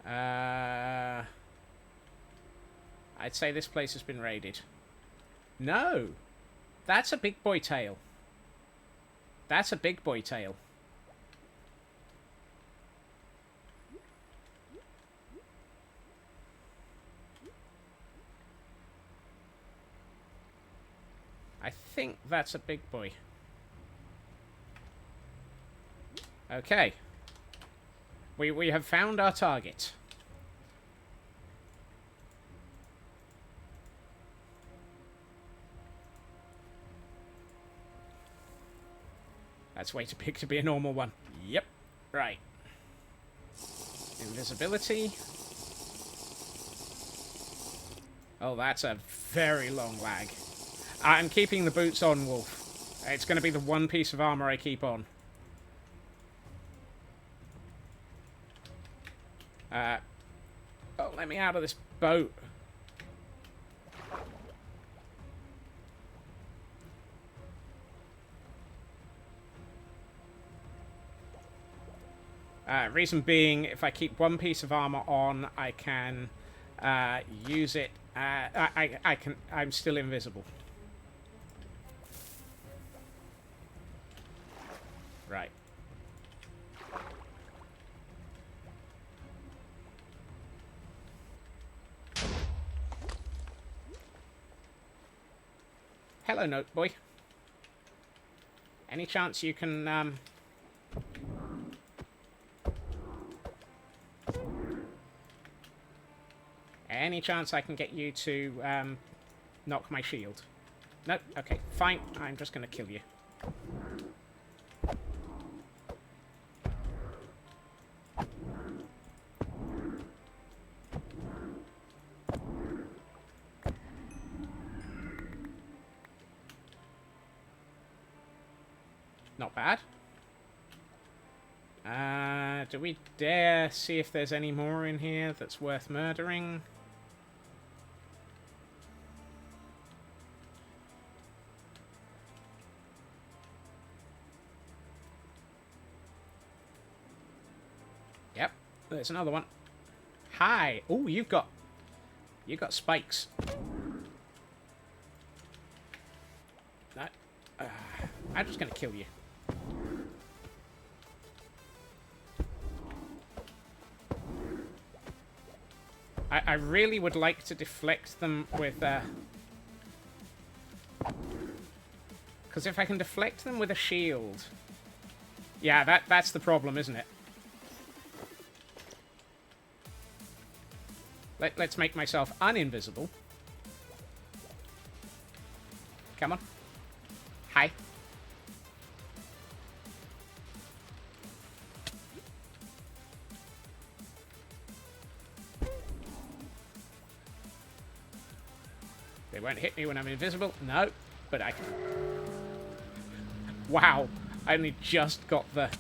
I'd say this place has been raided. No! That's a big boy tail. That's a big boy tail. I think that's a big boy. Okay. We have found our target. That's way too big to be a normal one. Yep. Right. Invisibility. Oh, that's a very long lag. I'm keeping the boots on, Wolf. It's going to be the one piece of armor I keep on. Oh, let me out of this boat. Reason being, if I keep one piece of armor on, I can use it. I'm still invisible. Right. Hello, Note Boy. Any chance you can, Any chance I can get you to, knock my shield? No? Okay, fine. I'm just gonna kill you. Not bad. Do we dare see if there's any more in here that's worth murdering? Yep, there's another one. Hi. Oh, you've got spikes. No. I'm just gonna kill you. I really would like to deflect them with, because if I can deflect them with a shield... Yeah, that's the problem, isn't it? Let's make myself uninvisible. Come on. Hi. They won't hit me when I'm invisible. No, but I can. Wow, I only just got the...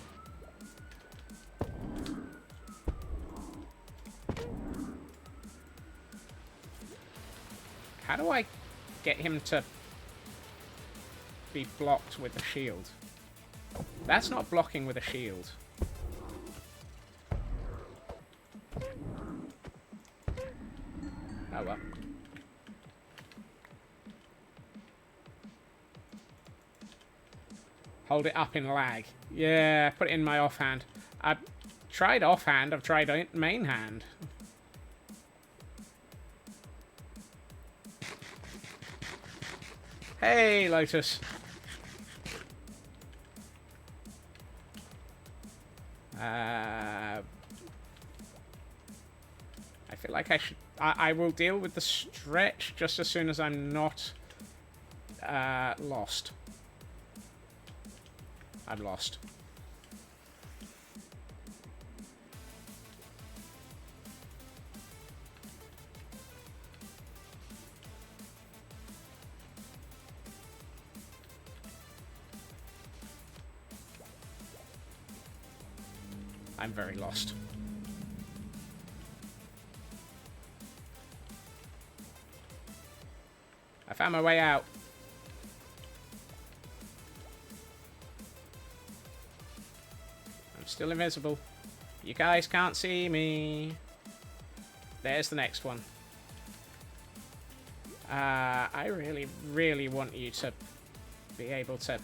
How do I get him to be blocked with a shield? That's not blocking with a shield. Oh well. Hold it up in lag. Yeah, put it in my offhand. I've tried offhand, I've tried main hand. Hey, Lotus. I feel like I should... I will deal with the stretch just as soon as I'm not lost. I'm lost. I'm very lost. I found my way out. I'm still invisible. You guys can't see me. There's the next one. I really, really want you to be able to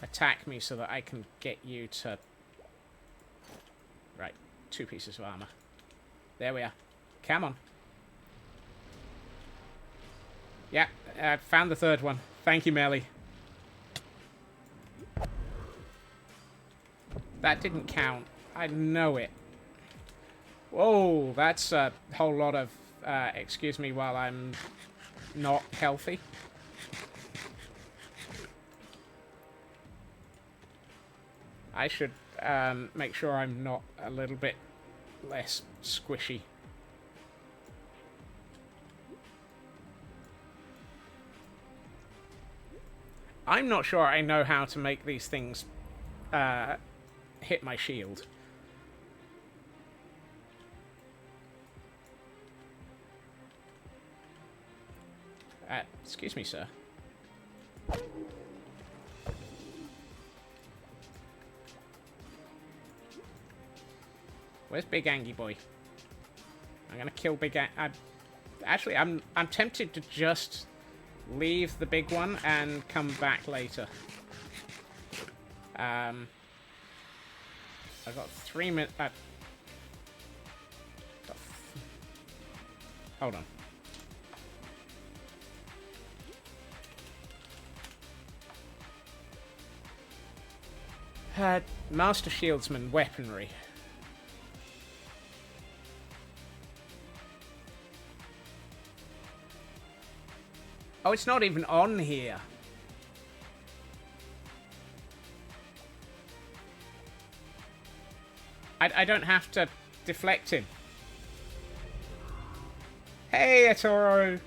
attack me so that I can get you to... Right, 2 pieces of armor. There we are. Come on. Yeah, I found the 3rd one. Thank you, Melly. That didn't count. I know it. Whoa, that's a whole lot of... excuse me while I'm not healthy. I should make sure I'm not a little bit less squishy. I'm not sure I know how to make these things hit my shield. Excuse me, sir. Where's Big Angie Boy? I'm gonna kill Big Actually, I'm tempted to just leave the big one and come back later. I've got 3 minutes. Hold on. Master Shieldsman weaponry. Oh, it's not even on here. I don't have to deflect him. Hey, Etoro.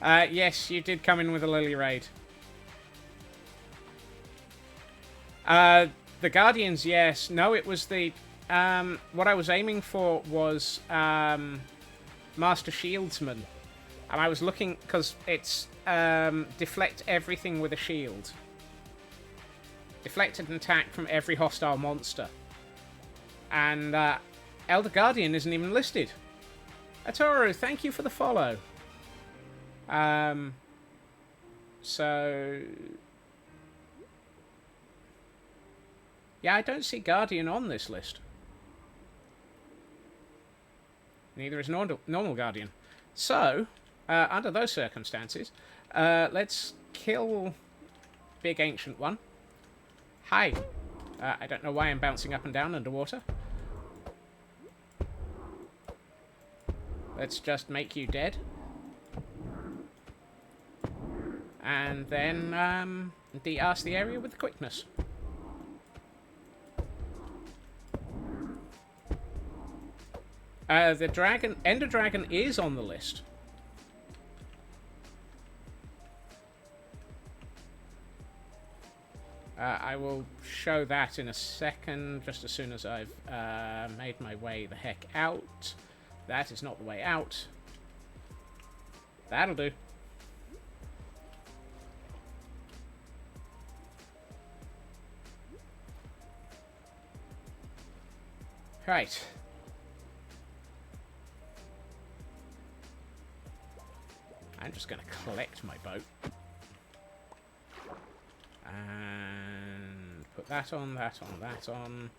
Yes, you did come in with a Lily Raid. The Guardians, yes. No, it was the... what I was aiming for was Master Shieldsman. And I was looking... Because it's deflect everything with a shield. Deflect an attack from every hostile monster. And Elder Guardian isn't even listed. Atoru, thank you for the follow. So... Yeah, I don't see Guardian on this list. Neither is normal Guardian. So, under those circumstances, let's kill Big Ancient One. Hi. I don't know why I'm bouncing up and down underwater. Let's just make you dead. And then, de-arse the area with quickness. The dragon, Ender Dragon is on the list. I will show that in a second, just as soon as I've made my way the heck out. That is not the way out. That'll do. Right. I'm just going to collect my boat. And put that on, that on, that on.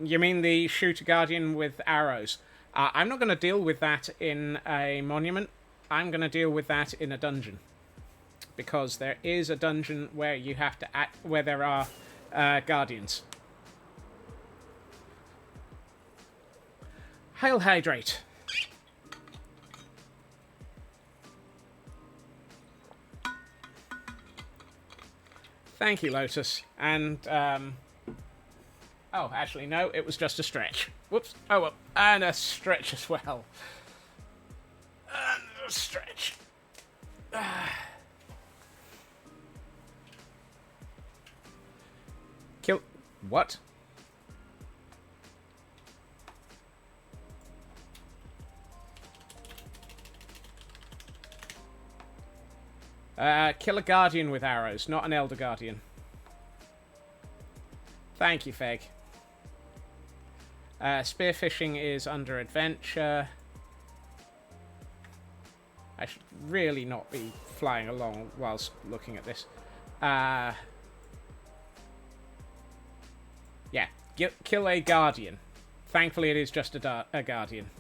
You mean the shooter guardian with arrows? I'm not going to deal with that in a monument. I'm going to deal with that in a dungeon. Because there is a dungeon where you have to act, where there are guardians. Hail Hydrate. Thank you, Lotus. And, oh, actually, no, it was just a stretch. Whoops. Oh, well, and a stretch as well. And a stretch. Kill... What? Kill a guardian with arrows, not an elder guardian. Thank you, Feg. Spearfishing is under adventure. I should really not be flying along whilst looking at this. Yeah, kill a guardian. Thankfully, it is just a guardian.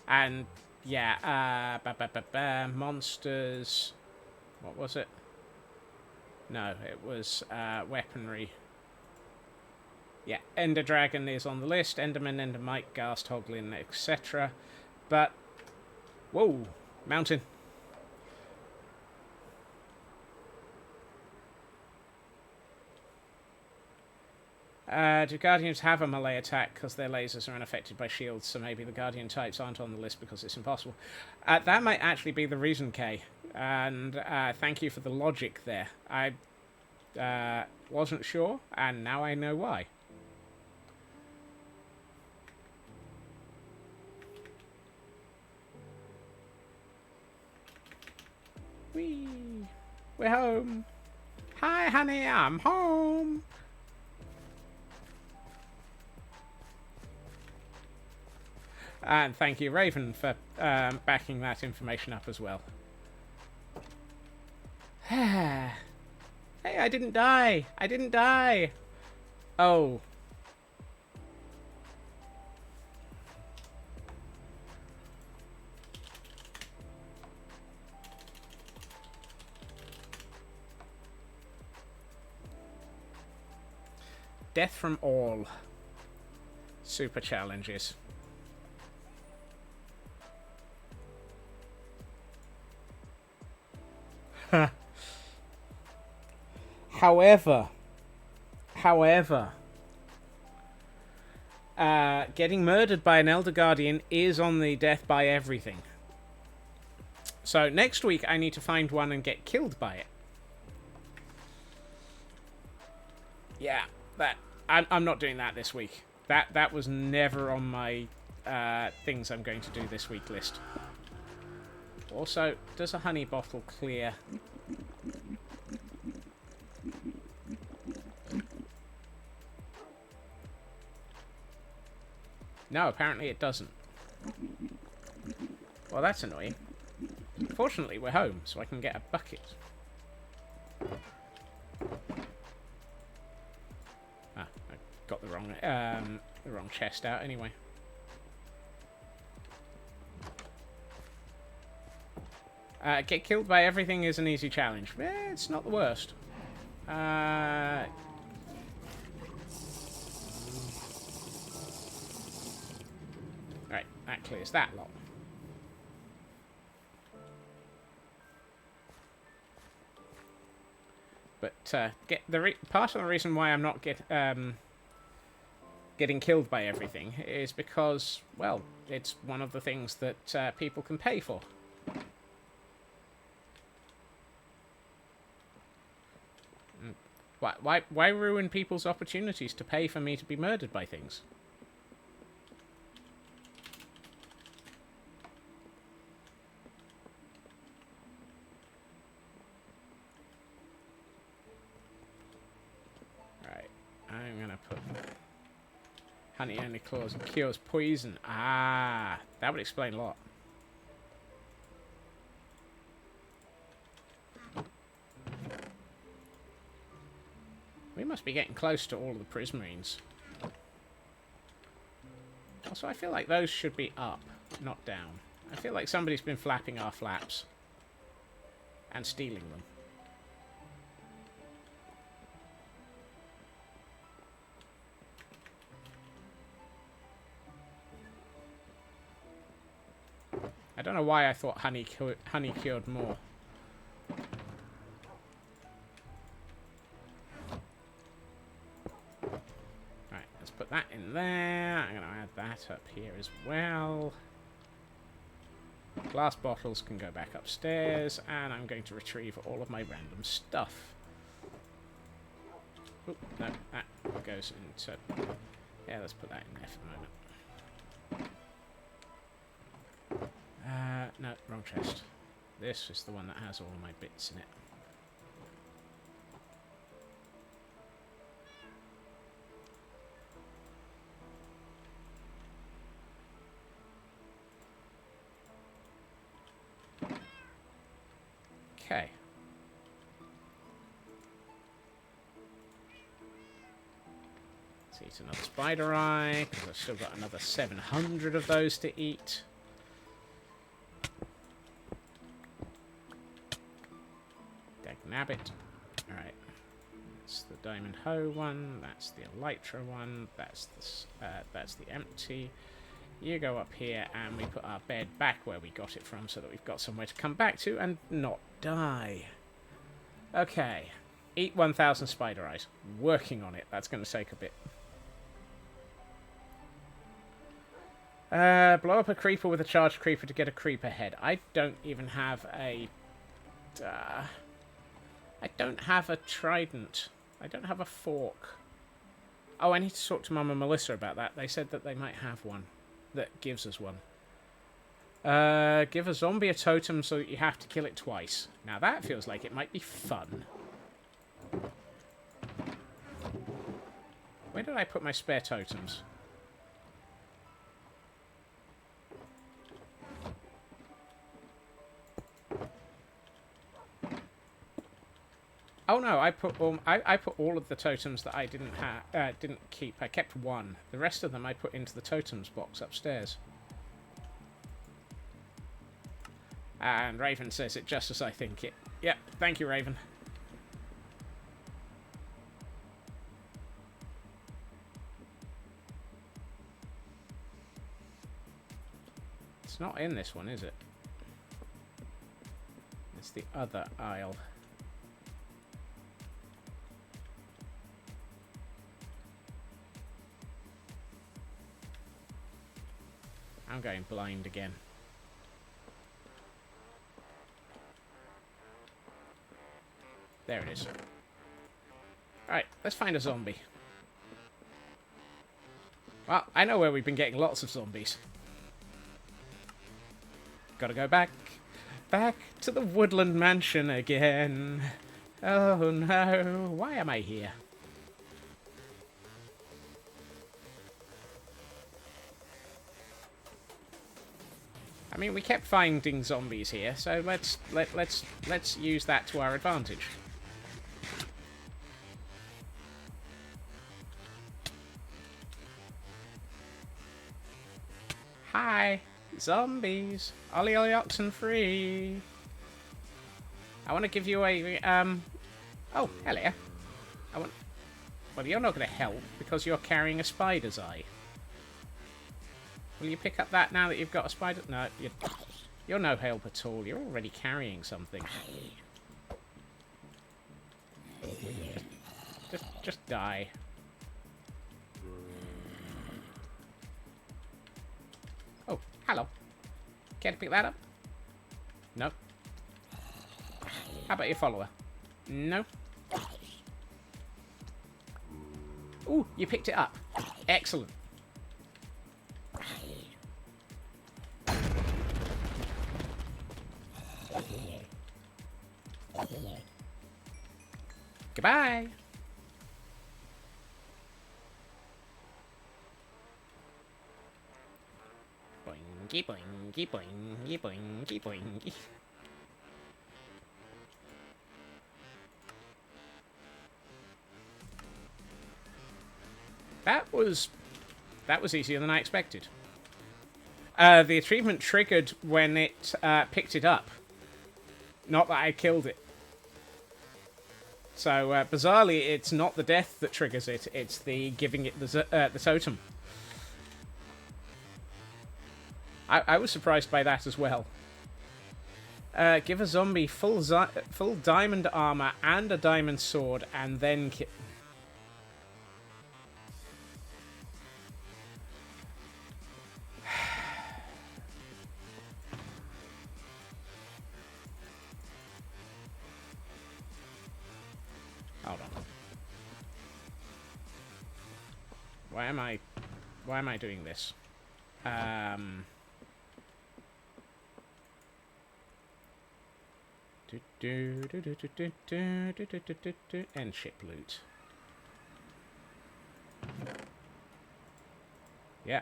And, yeah, monsters... What was it? No, it was weaponry. Yeah, Ender Dragon is on the list. Enderman, Endermite, Ghast, Hoglin, etc. But... Whoa! Mountain. Do Guardians have a melee attack because their lasers are unaffected by shields, so maybe the Guardian types aren't on the list because it's impossible? That might actually be the reason, Kay. And thank you for the logic there. I wasn't sure, and now I know why. Whee! We're home! Hi, honey, I'm home! And thank you, Raven, for backing that information up as well. Hey, I didn't die! I didn't die! Oh. Death from all. Super challenges. However, getting murdered by an Elder Guardian is on the death by everything. So next week I need to find one and get killed by it. Yeah, I'm not doing that this week. That was never on my things I'm going to do this week list. Also, does a honey bottle clear? No, apparently it doesn't. Well, that's annoying. Fortunately, we're home, so I can get a bucket. Ah, I got the wrong chest out anyway. Get killed by everything is an easy challenge. It's not the worst. Right, that clears that lot. But part of the reason why I'm not getting killed by everything is because, well, it's one of the things that people can pay for. Why ruin people's opportunities to pay for me to be murdered by things? Right, I'm gonna put honey only cures poison. Ah, that would explain a lot. We must be getting close to all of the prismarines. Also, I feel like those should be up, not down. I feel like somebody's been flapping our flaps. And stealing them. I don't know why I thought honey cured more. Right, let's put that in there. I'm going to add that up here as well. Glass bottles can go back upstairs, and I'm going to retrieve all of my random stuff. Oop, no, that goes into... Yeah, let's put that in there for the moment. No, wrong chest. This is the one that has all of my bits in it. Okay. Let's eat another spider eye, because I've still got another 700 of those to eat. Dagnabbit. Alright. That's the diamond hoe one, that's the elytra one, that's the empty. You go up here and we put our bed back where we got it from so that we've got somewhere to come back to and not die. Okay. Eat 1,000 spider eyes. Working on it. That's going to take a bit. Blow up a creeper with a charged creeper to get a creeper head. I don't even have a... I don't have a trident. I don't have a fork. Oh, I need to talk to Mum and Melissa about that. They said that they might have one that gives us one. Give a zombie a totem so that you have to kill it twice. Now that feels like it might be fun. Where did I put my spare totems? Oh no, I put all of the totems that I didn't keep. I kept one. The rest of them I put into the totems box upstairs. And Raven says it just as I think it. Yep, thank you, Raven. It's not in this one, is it? It's the other aisle. I'm going blind again. There it is. Alright, let's find a zombie. Well, I know where we've been getting lots of zombies. Gotta go back to the woodland mansion again. Oh no, why am I here? I mean, we kept finding zombies here, so let's use that to our advantage. Hi, zombies. Ollie Ollie Oxen free. I want to give you a Oh, hello. Well, you're not going to help because you're carrying a spider's eye. Will you pick up that now that you've got a spider? No, you're no help at all. You're already carrying something. Just die. Oh, hello. Care to pick that up? No. How about your follower? No. Ooh, you picked it up. Excellent. Goodbye. Boingy, boingy, boingy, boingy, boingy. That was easier than I expected. The achievement triggered when it picked it up. Not that I killed it. So, bizarrely, it's not the death that triggers it, it's the giving it the totem. I was surprised by that as well. Give a zombie full diamond armor and a diamond sword, and then... Hold on. Why am I doing this? End ship loot. Yeah.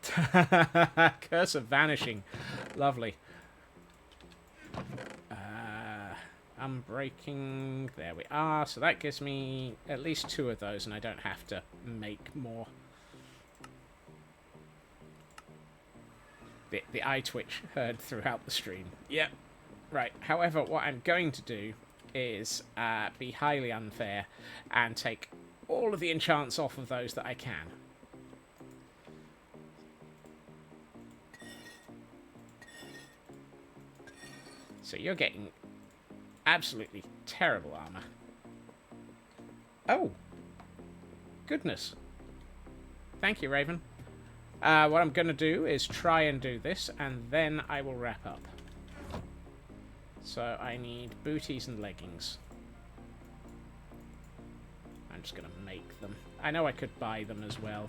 Curse of Vanishing. Lovely. Unbreaking. There we are. So that gives me at least 2 of those, and I don't have to make more. The eye twitch heard throughout the stream. Yep. Right. However, what I'm going to do is be highly unfair and take all of the enchants off of those that I can. So you're getting absolutely terrible armor. Oh. Goodness. Thank you, Raven. What I'm going to do is try and do this, and then I will wrap up. So I need booties and leggings. I'm just going to make them. I know I could buy them as well.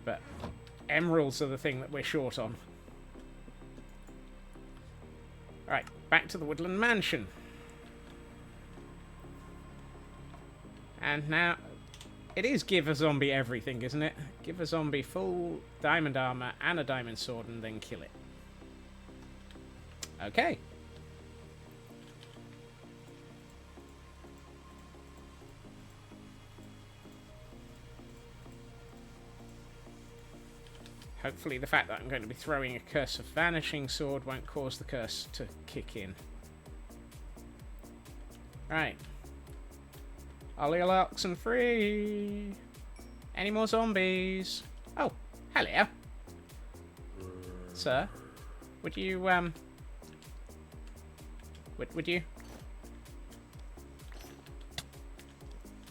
But emeralds are the thing that we're short on. Alright, back to the Woodland Mansion. And now, it is give a zombie everything, isn't it? Give a zombie full diamond armor and a diamond sword and then kill it. Okay. Hopefully the fact that I'm going to be throwing a Curse of Vanishing sword won't cause the curse to kick in. Right. Ollie Oxen free! Any more zombies? Oh, hello. Sir, would you, Would you?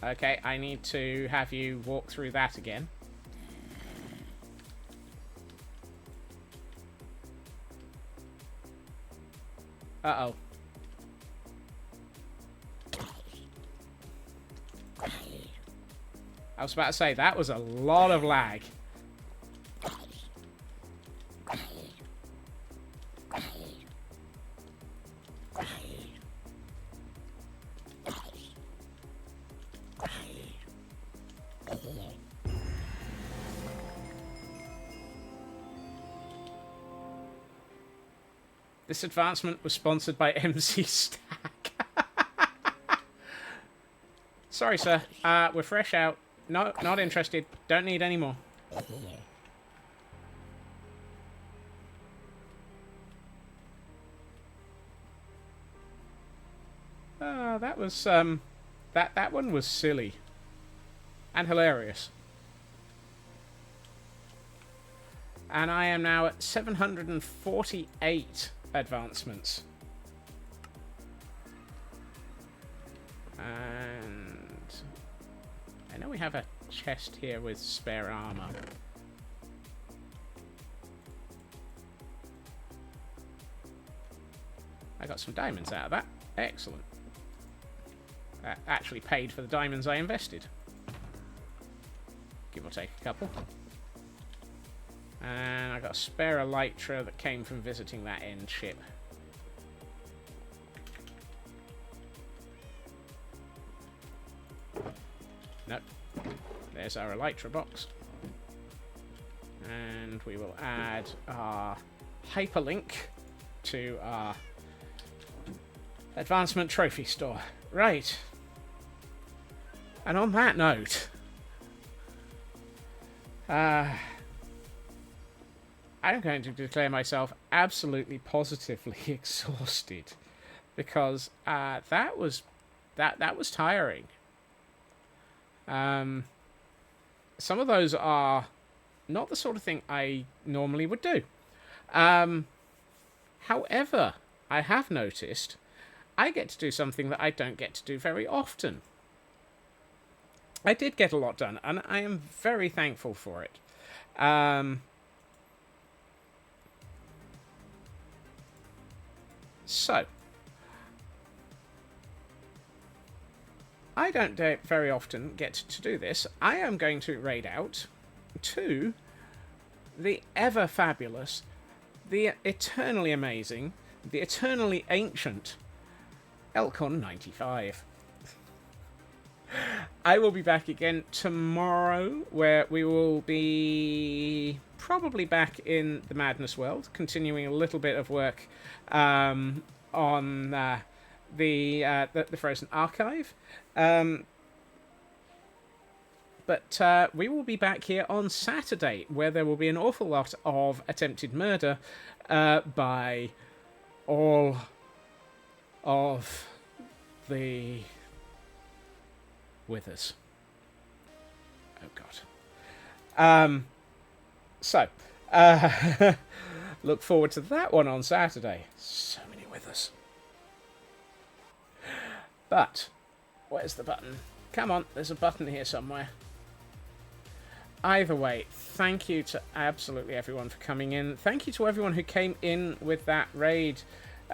Okay, I need to have you walk through that again. Uh-oh. I was about to say, that was a lot of lag. This advancement was sponsored by MC Stack. Sorry, sir. We're fresh out. No, not interested. Don't need any more. That was, that one was silly. And hilarious. And I am now at 748 advancements. And I know we have a chest here with spare armor. I got some diamonds out of that. Excellent. That actually paid for the diamonds I invested. Give or take a couple. And I got a spare elytra that came from visiting that end ship. Nope. There's our elytra box. And we will add our hyperlink to our advancement trophy store. Right. And on that note, I'm going to declare myself absolutely positively exhausted, because that was tiring. Some of those are not the sort of thing I normally would do. However, I have noticed I get to do something that I don't get to do very often. I did get a lot done, and I am very thankful for it. So, I don't very often get to do this. I am going to raid out to the ever fabulous, the eternally amazing, the eternally ancient Elcon 95. I will be back again tomorrow, where we will be probably back in the Madness world, continuing a little bit of work on the Frozen Archive. But we will be back here on Saturday, where there will be an awful lot of attempted murder by all of the Withers. Oh, God. So, look forward to that one on Saturday. So many Withers. But, where's the button? Come on, there's a button here somewhere. Either way, thank you to absolutely everyone for coming in. Thank you to everyone who came in with that raid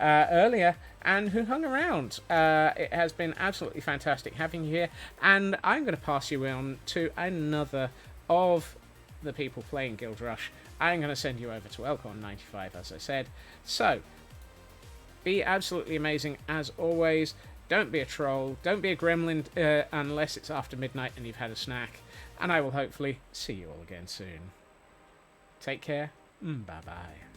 earlier and who hung around. It has been absolutely fantastic having you here, and I'm going to pass you on to another of the people playing Guild Rush. I'm going to send you over to Elcon 95, as I said. So, be absolutely amazing as always. Don't be a troll. Don't be a gremlin unless it's after midnight and you've had a snack. And I will hopefully see you all again soon. Take care. Bye-bye.